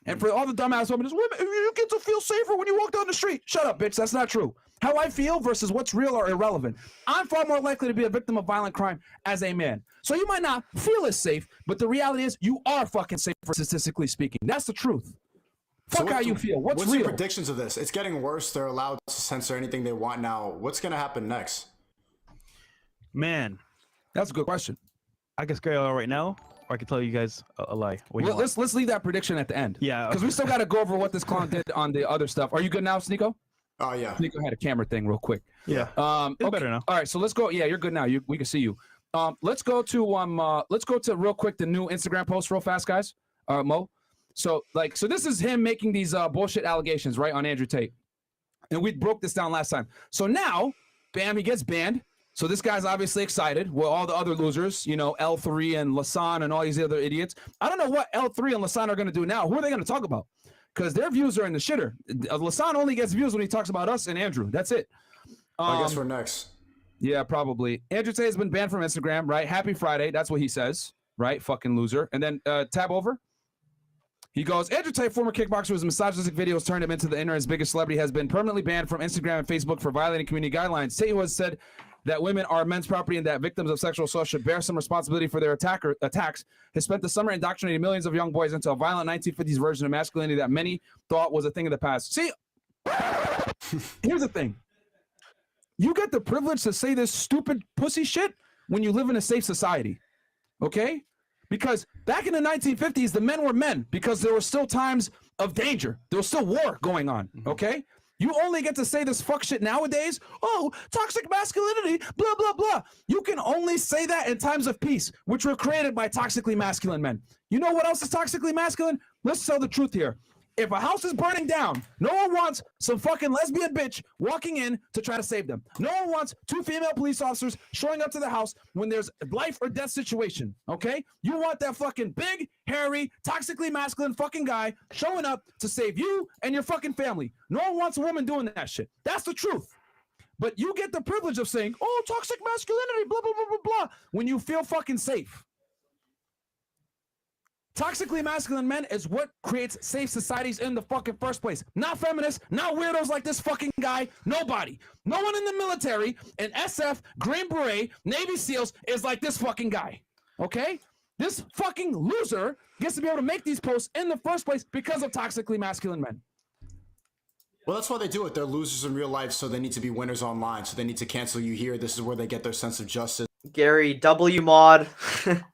And for all the dumbass women, women, you get to feel safer when you walk down the street. Shut up, bitch. That's not true. How I feel versus what's real are irrelevant. I'm far more likely to be a victim of violent crime as a man. So you might not feel as safe, but the reality is you are fucking safe, statistically speaking. That's the truth. Fuck how you feel. What's real? Your predictions of this? It's getting worse. They're allowed to censor anything they want now. What's going to happen next? Man, that's a good question. I can scare you all right now, or I can tell you guys a lie. Well, let's leave that prediction at the end. Yeah, because we still got to go over what this clown did on the other stuff. Are you good now, Sneeko? Oh yeah. Sneeko had a camera thing real quick. Yeah. It's better now. All right, so let's go. Yeah, you're good now. We can see you. Let's go to real quick the new Instagram post real fast, guys. Mo. So this is him making these bullshit allegations, right, on Andrew Tate. And we broke this down last time. So now, bam, he gets banned. So this guy's obviously excited. Well, all the other losers, L3 and Lasan and all these other idiots. I don't know what L3 and Lasan are going to do now. Who are they going to talk about? Because their views are in the shitter. Lasan only gets views when he talks about us and Andrew. That's it. I guess we're next. Yeah, probably. Andrew Tate has been banned from Instagram, right? Happy Friday. That's what he says, right? Fucking loser. And then tab over. He goes, Andrew Tate, former kickboxer whose misogynistic videos turned him into the internet's biggest celebrity, has been permanently banned from Instagram and Facebook for violating community guidelines. Tate, who has said that women are men's property and that victims of sexual assault should bear some responsibility for their attacks, has spent the summer indoctrinating millions of young boys into a violent 1950s version of masculinity that many thought was a thing of the past. See, here's the thing. You get the privilege to say this stupid pussy shit when you live in a safe society, okay? Because back in the 1950s, the men were men because there were still times of danger. There was still war going on, okay? You only get to say this fuck shit nowadays. Oh, toxic masculinity, blah, blah, blah. You can only say that in times of peace, which were created by toxically masculine men. You know what else is toxically masculine? Let's tell the truth here. If a house is burning down, no one wants some fucking lesbian bitch walking in to try to save them. No one wants 2 female police officers showing up to the house when there's a life or death situation, okay? You want that fucking big, hairy, toxically masculine fucking guy showing up to save you and your fucking family. No one wants a woman doing that shit. That's the truth. But you get the privilege of saying, oh, toxic masculinity, blah, blah, blah, blah, blah, when you feel fucking safe. Toxically masculine men is what creates safe societies in the fucking first place. Not feminists, not weirdos like this fucking guy, nobody. No one in the military, in SF, Green Beret, Navy SEALs is like this fucking guy, okay? This fucking loser gets to be able to make these posts in the first place because of toxically masculine men. Well, that's why they do it. They're losers in real life, so they need to be winners online. So they need to cancel you here. This is where they get their sense of justice. Gary, W mod.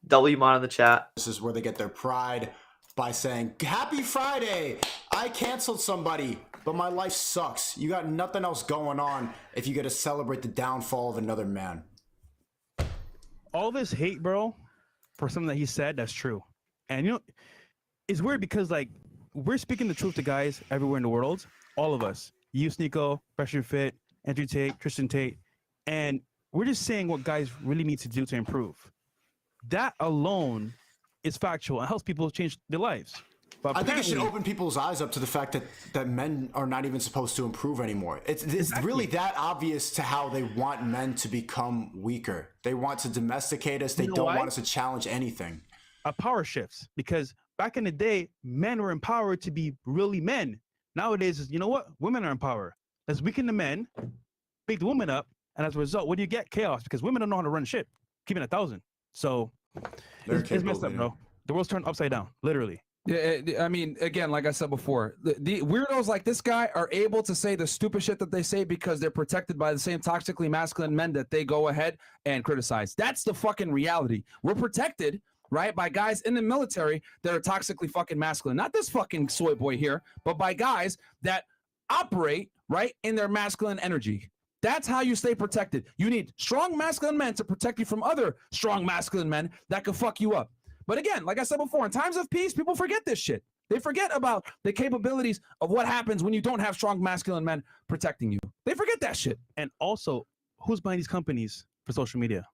W mod in the chat. This is where they get their pride by saying, Happy Friday! I canceled somebody, but my life sucks. You got nothing else going on if you get to celebrate the downfall of another man. All this hate, bro, for something that he said, that's true. And it's weird because, like, we're speaking the truth to guys everywhere in the world. All of us, you, Sneeko, Fresh and Fit, Andrew Tate, Tristan Tate, and we're just saying what guys really need to do to improve. That alone is factual and helps people change their lives. But I think it should open people's eyes up to the fact that men are not even supposed to improve anymore. It's really that obvious to how they want men to become weaker. They want to domesticate us. They don't want us to challenge anything. A power shifts, because back in the day, men were empowered to be really men. Nowadays, you know what? Women are empowered. Let's weaken the men, pick the women up, and as a result, what do you get? Chaos, because women don't know how to run shit. Keep it 1,000. So it's messed up, bro. The world's turned upside down, literally. Yeah, I mean, again, like I said before, the weirdos like this guy are able to say the stupid shit that they say because they're protected by the same toxically masculine men that they go ahead and criticize. That's the fucking reality. We're protected, right, by guys in the military that are toxically fucking masculine. Not this fucking soy boy here, but by guys that operate, right, in their masculine energy. That's how you stay protected. You need strong masculine men to protect you from other strong masculine men that can fuck you up. But again, like I said before, in times of peace, people forget this shit. They forget about the capabilities of what happens when you don't have strong masculine men protecting you. They forget that shit. And also, who's buying these companies for social media?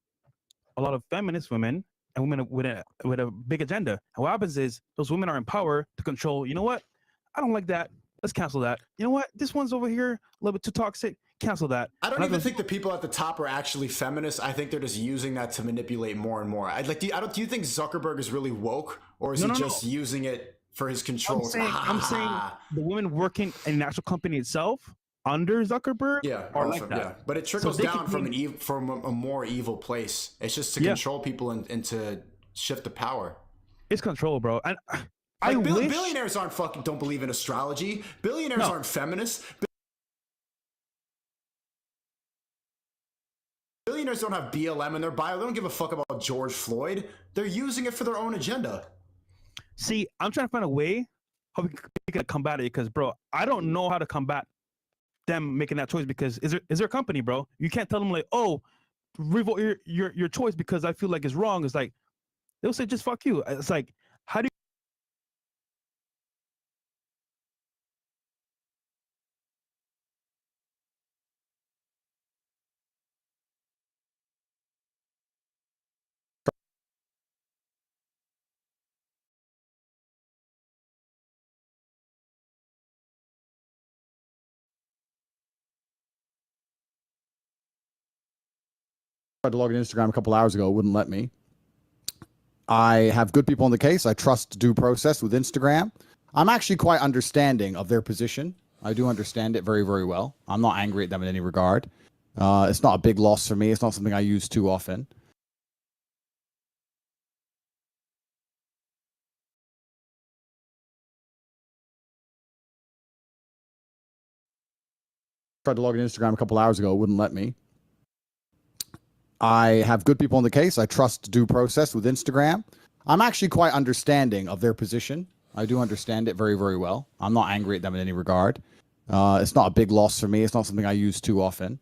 A lot of feminist women and women with a big agenda. And what happens is those women are in power to control, you know what? I don't like that. Let's cancel that. You know what? This one's over here a little bit too toxic. Cancel that. I don't even think the people at the top are actually feminists. I think they're just using that to manipulate more and more. Do you think Zuckerberg is really woke, or is he just using it for his control? I'm saying the women working in the actual company itself under Zuckerberg are like that. Yeah. But it trickles down from a more evil place. It's just to control people and to shift the power. It's control, bro. And billionaires don't believe in astrology. Billionaires aren't feminists. Billionaires don't have BLM in their bio. They don't give a fuck about George Floyd. They're using it for their own agenda. See, I'm trying to find a way how we can combat it, because, bro, I don't know how to combat them making that choice, because is there a company, bro? You can't tell them like, oh, revolt your choice because I feel like it's wrong. It's like they'll say just fuck you. It's like, how do you tried to log in Instagram a couple hours ago. It wouldn't let me. I have good people in the case. I trust due process with Instagram. I'm actually quite understanding of their position. I do understand it very, very well. I'm not angry at them in any regard. It's not a big loss for me. It's not something I use too often. Tried to log in Instagram a couple hours ago. It wouldn't let me. I have good people in the case. I trust due process with Instagram. I'm actually quite understanding of their position. I do understand it very, very well. I'm not angry at them in any regard. It's not a big loss for me. It's not something I use too often.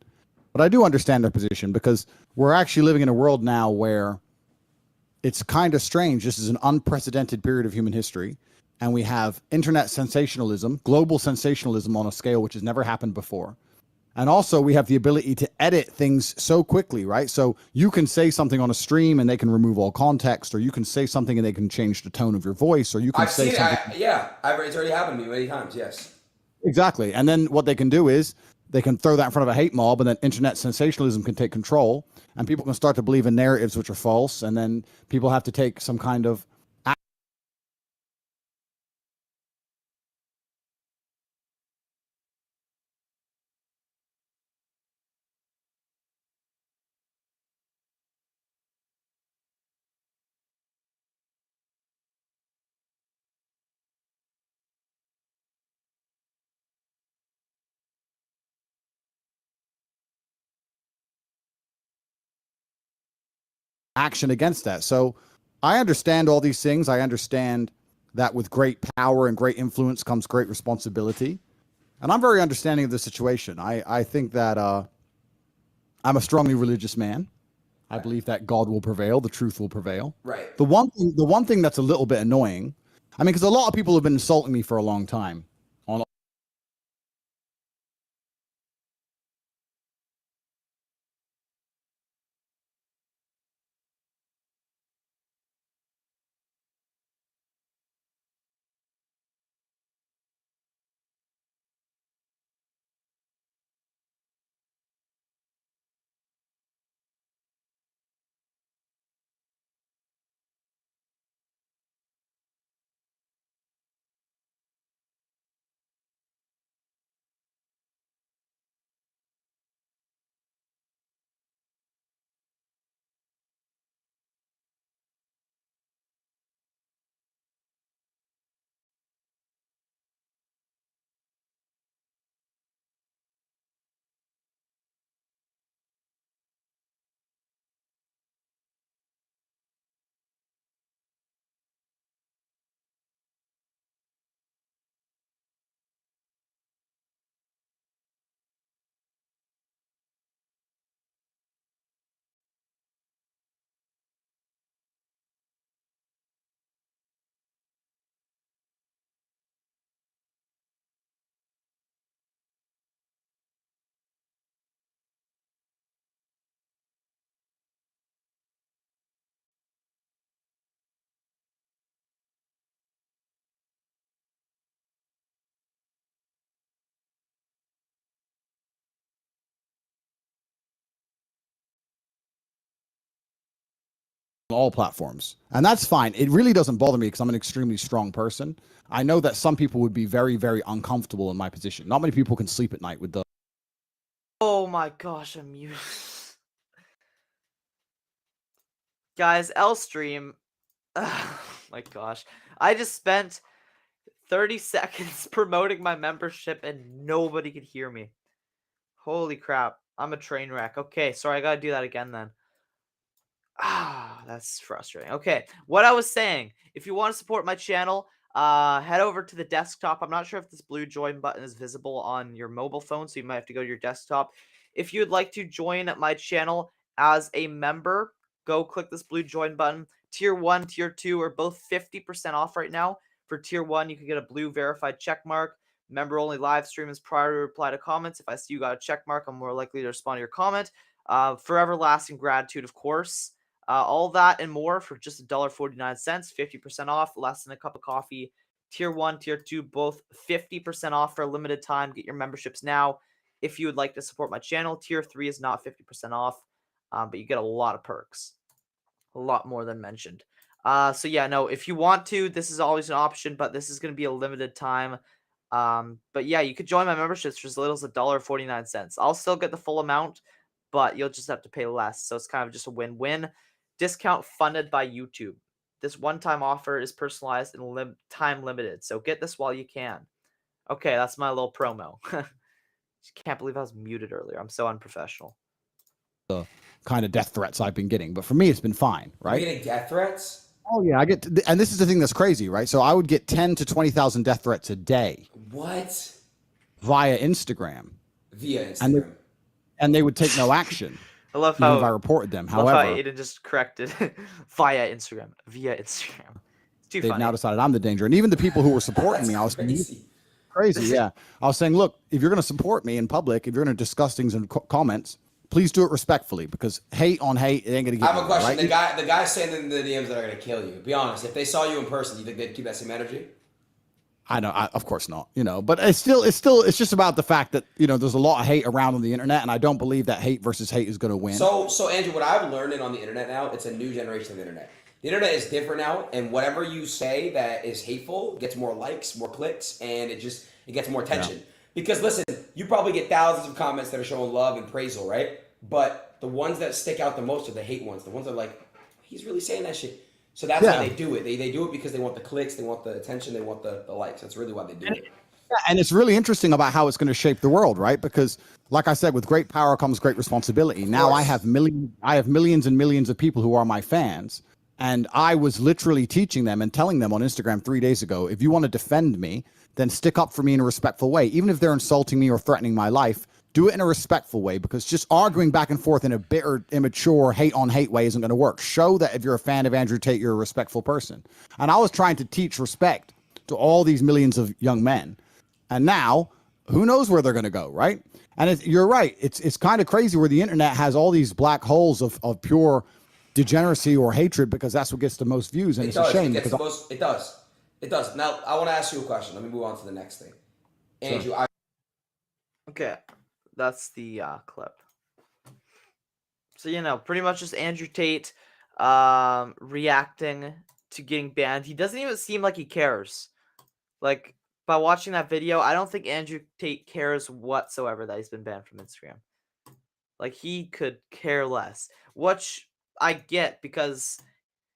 But I do understand their position, because we're actually living in a world now where it's kind of strange. This is an unprecedented period of human history. And we have internet sensationalism, global sensationalism on a scale which has never happened before. And also we have the ability to edit things so quickly, right? So you can say something on a stream and they can remove all context, or you can say something and they can change the tone of your voice, or you can say something. It's already happened to me many times, yes. Exactly. And then what they can do is they can throw that in front of a hate mob, and then internet sensationalism can take control, and people can start to believe in narratives which are false, and then people have to take some kind of action against that. So I understand all these things. I understand that with great power and great influence comes great responsibility. And I'm very understanding of the situation. I think that I'm a strongly religious man. I believe that God will prevail, the truth will prevail. Right. The one thing that's a little bit annoying, I mean, because a lot of people have been insulting me for a long time on all platforms. And that's fine. It really doesn't bother me because I'm an extremely strong person. I know that some people would be very, very uncomfortable in my position. Not many people can sleep at night with the... Oh my gosh, I'm muted. Guys, L-Stream. Oh my gosh. I just spent 30 seconds promoting my membership and nobody could hear me. Holy crap. I'm a train wreck. Okay, sorry, I gotta do that again then. Ah, that's frustrating. Okay, what I was saying, if you want to support my channel, head over to the desktop. I'm not sure if this blue join button is visible on your mobile phone, so you might have to go to your desktop. If you'd like to join my channel as a member, go click this blue join button. Tier 1, Tier 2 are both 50% off right now. For Tier 1, you can get a blue verified check mark. Member-only live stream is priority reply to comments. If I see you got a check mark, I'm more likely to respond to your comment. Forever lasting gratitude, of course. All that and more for just $1.49, 50% off, less than a cup of coffee. Tier 1, Tier 2, both 50% off for a limited time. Get your memberships now if you would like to support my channel. Tier 3 is not 50% off, but you get a lot of perks. A lot more than mentioned. So yeah, no, if you want to, this is always an option, but this is going to be a limited time. But yeah, you could join my memberships for as little as $1.49. I'll still get the full amount, but you'll just have to pay less. So it's kind of just a win-win. Discount funded by YouTube. This one-time offer is personalized and time limited, so get this while you can. Okay, that's my little promo. Just can't believe I was muted earlier. I'm so unprofessional. The kind of death threats I've been getting, but for me, it's been fine, right? You're getting death threats? Oh yeah, I get, and this is the thing that's crazy, right? So I would get 10 to 20,000 death threats a day. What? Via Instagram. Via Instagram. And they would take no action. I love even how if I reported them. I love However, how Aiden just corrected via Instagram. Via Instagram. It's too they've funny. now decided I'm the danger. And even the people who were supporting me, I was crazy. Yeah. I was saying, look, if you're going to support me in public, if you're going to discuss things in comments, please do it respectfully, because hate on hate, it ain't going to get I have a nowhere, question. right? The guys saying in the DMs that are going to kill you. Be honest. If they saw you in person, do you think they'd keep that same energy? I know, of course not, but it's just about the fact that, there's a lot of hate around on the internet, and I don't believe that hate versus hate is going to win. So Andrew, what I've learned on the internet now, it's a new generation of the internet. The internet is different now, and whatever you say that is hateful gets more likes, more clicks, and it gets more attention. Yeah. Because listen, you probably get thousands of comments that are showing love and praisal, right? But the ones that stick out the most are the hate ones. The ones that are like, he's really saying that shit. So that's why they do it. They do it because they want the clicks, they want the attention, they want the likes. That's really why they do it. Yeah, and it's really interesting about how it's going to shape the world, right? Because, like I said, with great power comes great responsibility. Now I have millions and millions of people who are my fans, and I was literally teaching them and telling them on Instagram 3 days ago, if you want to defend me, then stick up for me in a respectful way. Even if they're insulting me or threatening my life, Do it in a respectful way, because just arguing back and forth in a bitter, immature, hate-on-hate way isn't going to work. Show that if you're a fan of Andrew Tate, you're a respectful person. And I was trying to teach respect to all these millions of young men. And now, who knows where they're going to go, right? And you're right. It's kind of crazy where the internet has all these black holes of pure degeneracy or hatred, because that's what gets the most views. And it's a shame. It does. Now, I want to ask you a question. Let me move on to the next thing. Andrew, Sure. Okay, that's the clip. So, you know, pretty much just Andrew Tate reacting to getting banned. He doesn't even seem like he cares. Like, by watching that video, I don't think Andrew Tate cares whatsoever that he's been banned from Instagram. Like, he could care less. Which I get, because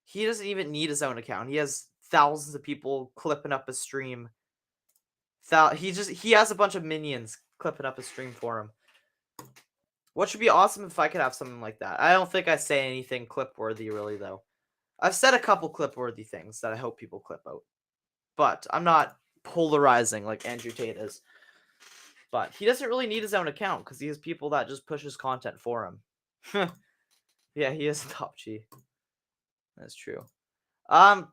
he doesn't even need his own account. He has thousands of people clipping up his stream. He has a bunch of minions clipping up his stream for him. What should be awesome if I could have something like that. I don't think I say anything clip-worthy, really, though. I've said a couple clip-worthy things that I hope people clip out. But I'm not polarizing like Andrew Tate is. But he doesn't really need his own account, because he has people that just push his content for him. Yeah, he is top G. That's true. But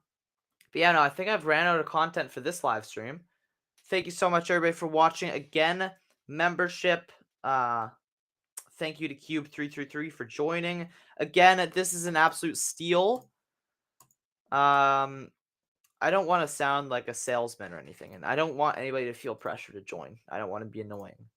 yeah, no, I think I've ran out of content for this live stream. Thank you so much, everybody, for watching. Again, membership. Thank you to Cube333 for joining. Again, this is an absolute steal. I don't want to sound like a salesman or anything, and I don't want anybody to feel pressure to join. I don't want to be annoying.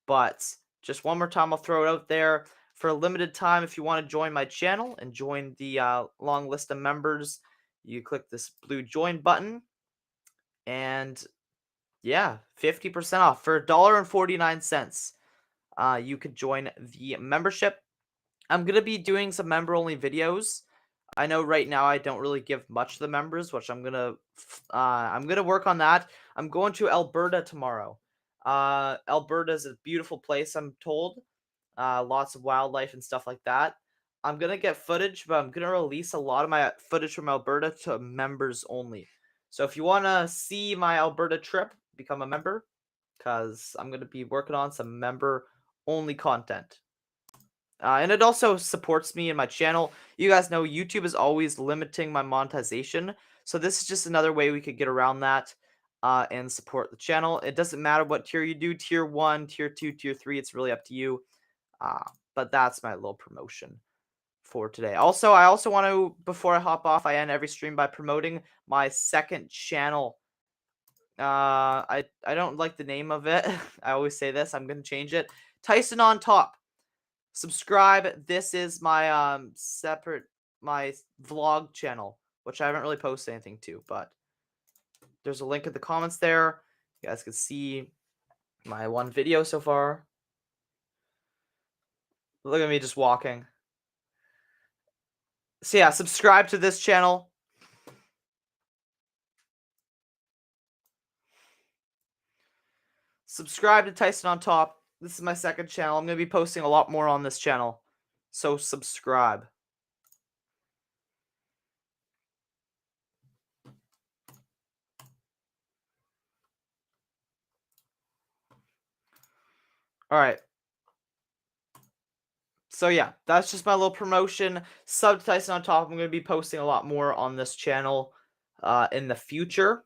But just one more time, I'll throw it out there. For a limited time, if you want to join my channel and join the long list of members, you click this blue join button. And yeah, 50% off for $1.49. You could join the membership. I'm going to be doing some member-only videos. I know right now I don't really give much to the members, which I'm gonna work on that. I'm going to Alberta tomorrow. Alberta is a beautiful place, I'm told. Lots of wildlife and stuff like that. I'm gonna get footage, but I'm gonna release a lot of my footage from Alberta to members only. So if you wanna see my Alberta trip, become a member, because I'm gonna be working on some member-only content. And it also supports me in my channel. You guys know YouTube is always limiting my monetization. So this is just another way we could get around that and support the channel. It doesn't matter what tier you do, tier 1, tier 2, tier 3. It's really up to you. But that's my little promotion for today. Also, I also want to, before I hop off, I end every stream by promoting my second channel. I don't like the name of it. I always say this. I'm going to change it. Tyson on Top. Subscribe. This is my my vlog channel, which I haven't really posted anything to, but there's a link in the comments there. You guys can see my one video so far. Look at me just walking. So yeah, subscribe to this channel. Subscribe to Tyson on Top. This is my second channel. I'm going to be posting a lot more on this channel. So subscribe. Alright. So yeah, that's just my little promotion. Sub to Tyson on Top. I'm going to be posting a lot more on this channel in the future.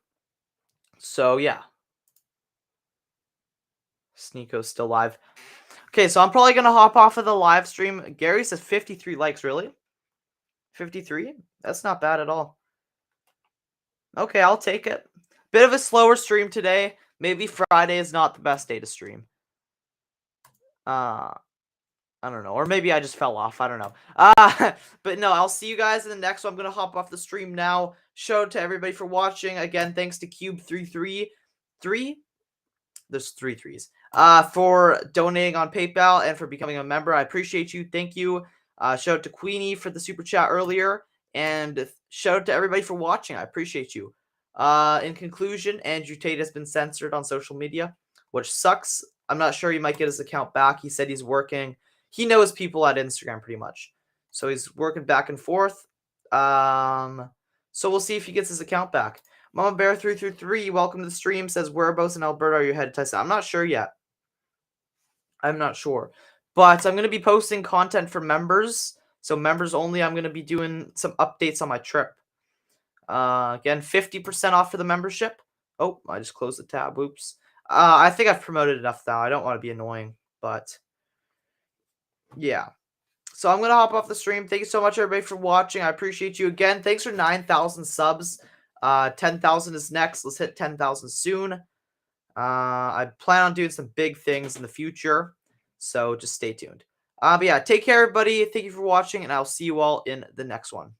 So yeah. Sneeko's still live. Okay, so I'm probably going to hop off of the live stream. Gary says 53 likes. Really? 53? That's not bad at all. Okay, I'll take it. Bit of a slower stream today. Maybe Friday is not the best day to stream. I don't know. Or maybe I just fell off. I don't know. But no, I'll see you guys in the next one. I'm going to hop off the stream now. Shout out to everybody for watching. Again, thanks to Cube333. There's 3 3s. For donating on PayPal and for becoming a member. I appreciate you. Thank you. Shout out to Queenie for the super chat earlier. And shout out to everybody for watching. I appreciate you. In conclusion, Andrew Tate has been censored on social media, which sucks. I'm not sure he might get his account back. He said he's working. He knows people at Instagram pretty much. So he's working back and forth. So we'll see if he gets his account back. Mama Bear 333, welcome to the stream. Says, whereabouts in Alberta are you headed, Tyson? I'm not sure yet. I'm not sure. But I'm going to be posting content for members. So members only, I'm going to be doing some updates on my trip. Again, 50% off for the membership. Oh, I just closed the tab. Oops. I think I've promoted enough now. I don't want to be annoying, but yeah. So I'm going to hop off the stream. Thank you so much, everybody, for watching. I appreciate you again. Thanks for 9,000 subs. 10,000 is next. Let's hit 10,000 soon. I plan on doing some big things in the future, so just stay tuned. But yeah, take care, everybody. Thank you for watching, and I'll see you all in the next one.